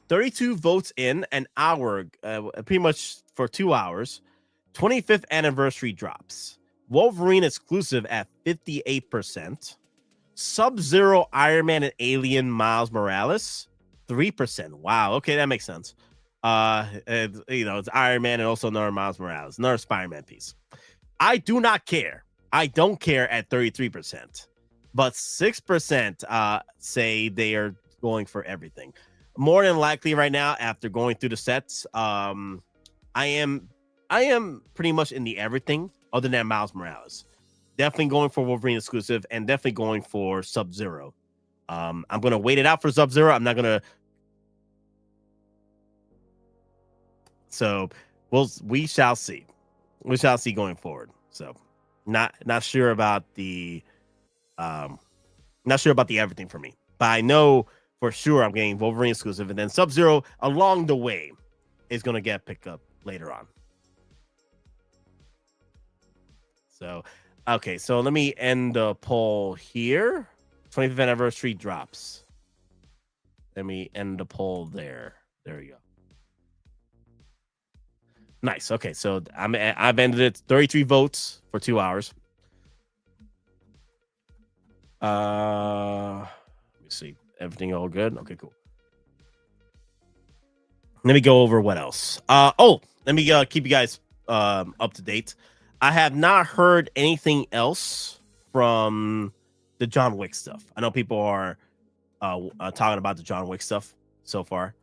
32 votes in an hour, pretty much for 2 hours. 25th anniversary drops. Wolverine exclusive at 58%. Sub-Zero, Iron Man, and Alien Miles Morales, 3%. Wow, okay, that makes sense. It's Iron Man and also another Miles Morales, another Spider-Man piece. I do not care. I don't care at 33%, but 6% say they are going for everything. More than likely, right now, after going through the sets, I am pretty much in the everything other than Miles Morales. Definitely going for Wolverine exclusive and definitely going for Sub-Zero. I'm going to wait it out for Sub-Zero. I'm not going to. So we shall see. We shall see going forward. So not sure about the Not sure about the everything for me, but I know for sure I'm getting Wolverine exclusive, and then Sub-Zero along the way is going to get picked up later on. So, okay, so let me end the poll here. 25th anniversary drops. Let me end the poll there. There we go. Nice. Okay, so I've ended it 33 votes for 2 hours. Let me see. Everything all good? Okay, cool. Let me go over what else. Let me keep you guys up to date. I have not heard anything else from the John Wick stuff. I know people are talking about the John Wick stuff so far.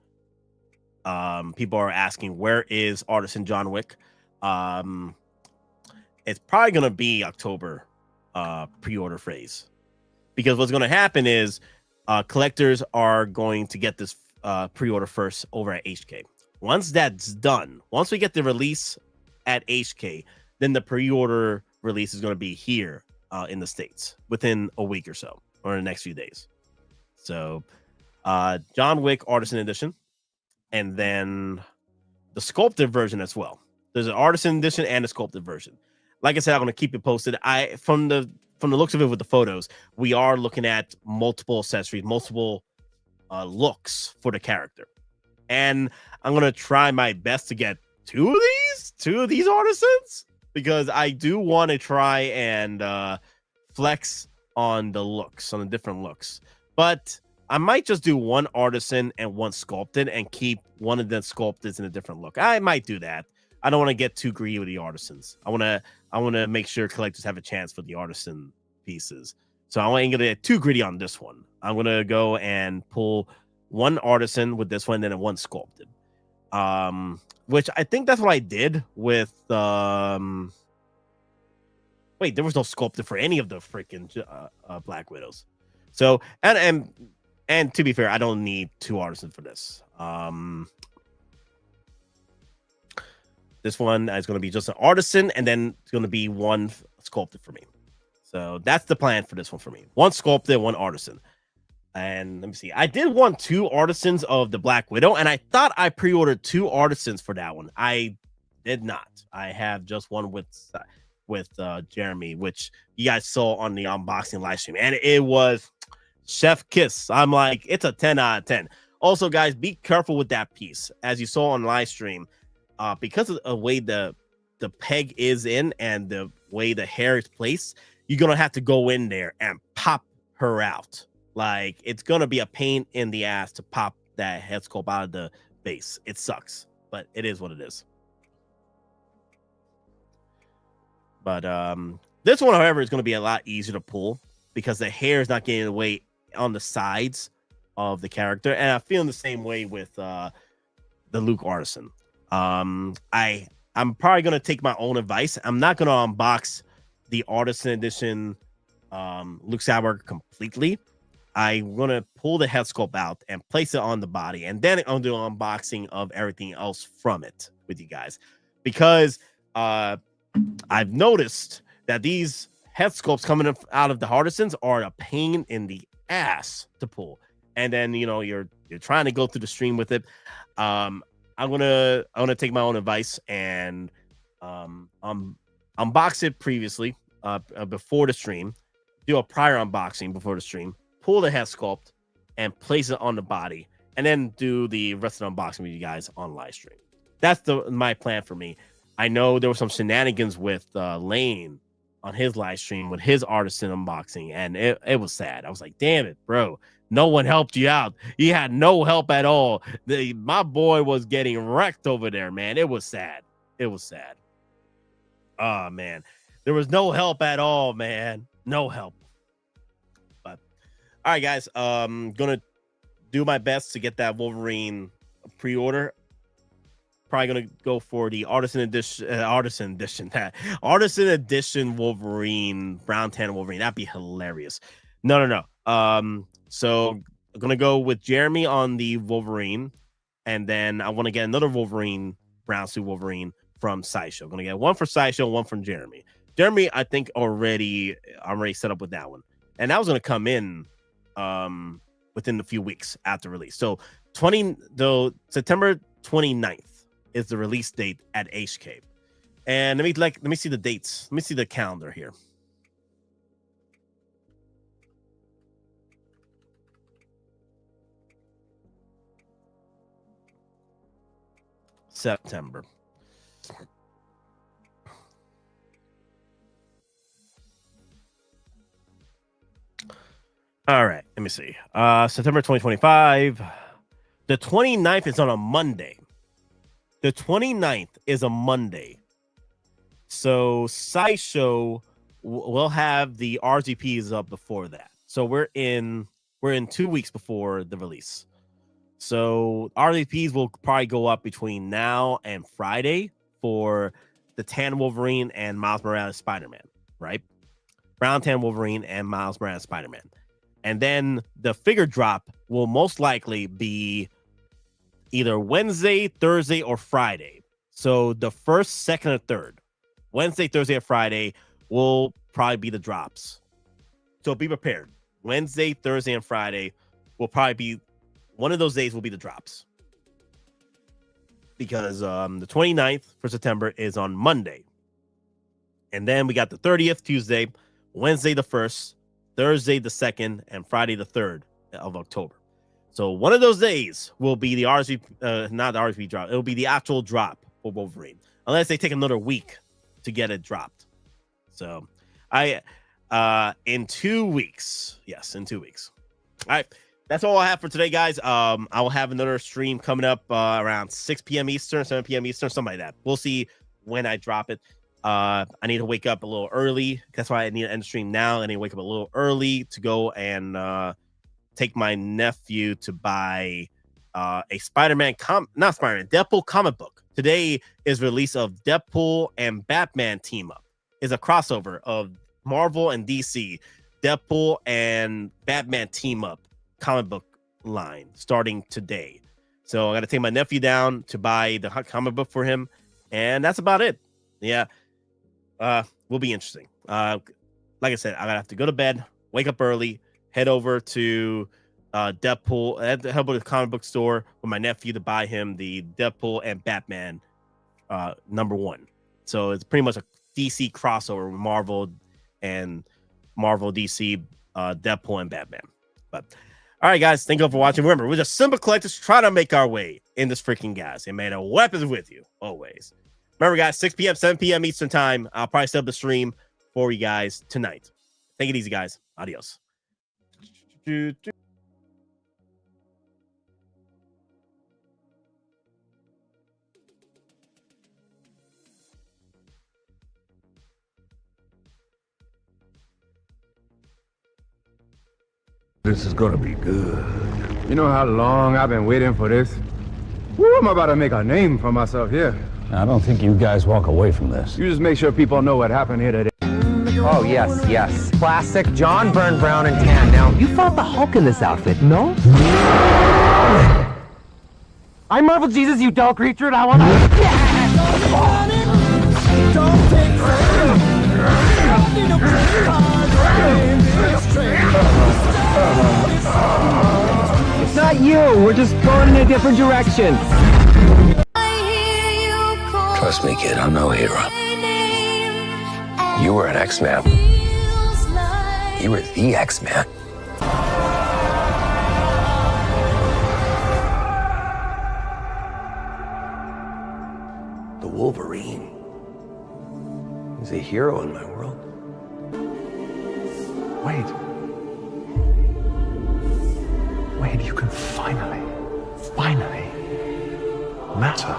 People are asking, where is Artisan John Wick? It's probably gonna be October pre-order phase, because what's gonna happen is collectors are going to get this pre-order first over at HK. Once that's done, once we get the release at HK, then the pre-order release is going to be here in the States within a week or so, or in the next few days. So John Wick Artisan Edition, and then the sculpted version as well. There's an Artisan Edition and a sculpted version. Like I said, I'm going to keep it posted. From the looks of it with the photos, we are looking at multiple accessories, multiple looks for the character. And I'm going to try my best to get two of these Artisans, because I do want to try and flex on the looks, on the different looks. But I might just do one Artisan and one sculpted and keep one of the sculpted in a different look. I might do that. I don't want to get too greedy with the Artisans. I want to make sure collectors have a chance for the Artisan pieces. So I ain't going to get too greedy on this one. I'm going to go and pull one Artisan with this one and then one sculpted. Which I think that's what I did with wait, there was no sculpted for any of the freaking Black Widows. So and to be fair, I don't need two Artisans for this. This one is going to be just an Artisan, and then it's going to be one sculpted for me. So that's the plan for this one for me. One sculpted, one Artisan. And let me see. I did want two Artisans of the Black Widow, and I thought I pre-ordered two Artisans for that one. I did not. I have just one with Jeremy, which you guys saw on the unboxing live stream, and it was chef kiss. I'm like, it's a 10 out of 10. Also, guys, be careful with that piece. As you saw on live stream, because of the way the peg is in and the way the hair is placed, you're gonna have to go in there and pop her out. Like, it's gonna be a pain in the ass to pop that head sculpt out of the base. It sucks, but it is what it is. But this one, however, is gonna be a lot easier to pull because the hair is not getting away on the sides of the character, and I'm feeling the same way with the Luke Artisan. I'm probably gonna take my own advice. I'm not gonna unbox the Artisan Edition Luke Skywalker completely. I'm gonna pull the head sculpt out and place it on the body, and then I'll do an unboxing of everything else from it with you guys, because I've noticed that these head sculpts coming out of the Artisans are a pain in the ass to pull, and then you're trying to go through the stream with it. I'm gonna take my own advice and unbox it previously before the stream, do a prior unboxing before the stream, pull the head sculpt and place it on the body, and then do the rest of the unboxing with you guys on live stream. That's my plan for me. I know there were some shenanigans with Lane on his live stream with his Artisan unboxing, and it was sad. I was like, damn it, bro. No one helped you out. You had no help at all. My boy was getting wrecked over there, man. It was sad. It was sad. Oh, man. There was no help at all, man. No help. But, all right, guys. I'm going to do my best to get that Wolverine pre-order. Probably going to go for the Artisan Edition Wolverine, Brown Tan Wolverine. That'd be hilarious. No. So I'm going to go with Jeremy on the Wolverine, and then I want to get another Wolverine, brown suit Wolverine from Sideshow. I'm going to get one for Sideshow, one from Jeremy. Jeremy, I think I'm already set up with that one. and that was going to come in within a few weeks after release. So September 29th is the release date at HK. And let me see the dates. Let me see the calendar here. September. All right, let me see. September 2025. The 29th is on a Monday. The 29th is a Monday. So Sideshow will have the RGPs up before that. So we're in 2 weeks before the release. So RGPs will probably go up between now and Friday for the Tan Wolverine and Miles Morales Spider-Man, right? Brown Tan Wolverine and Miles Morales Spider-Man. And then the figure drop will most likely be either Wednesday, Thursday, or Friday. So the first, second, or third. Wednesday, Thursday, or Friday will probably be the drops. So be prepared. Wednesday, Thursday, and Friday will probably be one of those days will be the drops. Because the 29th for September is on Monday. And then we got the 30th, Tuesday, Wednesday the 1st, Thursday the 2nd, and Friday the 3rd of October. So one of those days will be the RSV, not the RSV drop. It'll be the actual drop for Wolverine, unless they take another week to get it dropped. So in 2 weeks. Yes, in 2 weeks. All right. That's all I have for today, guys. I will have another stream coming up around 6 p.m. Eastern, 7 p.m. Eastern, something like that. We'll see when I drop it. I need to wake up a little early. That's why I need to end the stream now. I need to wake up a little early to go and take my nephew to buy a Deadpool comic book. Today is release of Deadpool and Batman team up. It's a crossover of Marvel and DC. Deadpool and Batman team up comic book line starting today. So I got to take my nephew down to buy the comic book for him, and that's about it. Yeah. Will be interesting. Like I said, I gotta have to go to bed, wake up early, head over to Deadpool, head over to the comic book store with my nephew to buy him the Deadpool and Batman #1. So it's pretty much a DC crossover with Marvel and Marvel DC, Deadpool and Batman. But all right, guys, thank you all for watching. Remember, we're just simple collectors trying to make our way in this freaking gas. And may the weapons with you always. Remember, guys, 6 p.m., 7 p.m. Eastern time. I'll probably set up the stream for you guys tonight. Take it easy, guys. Adios. This is gonna be good. You know how long I've been waiting for this? Woo, I'm about to make a name for myself here. I don't think you guys walk away from this. You just make sure people know what happened here today. Oh, yes, yes. Classic John Byrne Brown and tan. Now, you fought the Hulk in this outfit, no? I'm Marvel Jesus, you dull creature, and I want It's not you. We're just going in a different direction. Trust me, kid, I'm no hero. You were an X-Man. You were the X-Man. The Wolverine. He's a hero in my world. Wade, you can finally matter.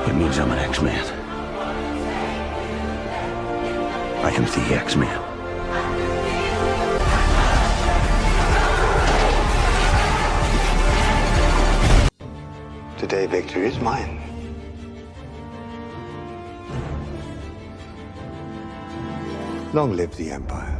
It means I'm an X-Man. I am the X-Man. Today, victory is mine. Long live the Empire.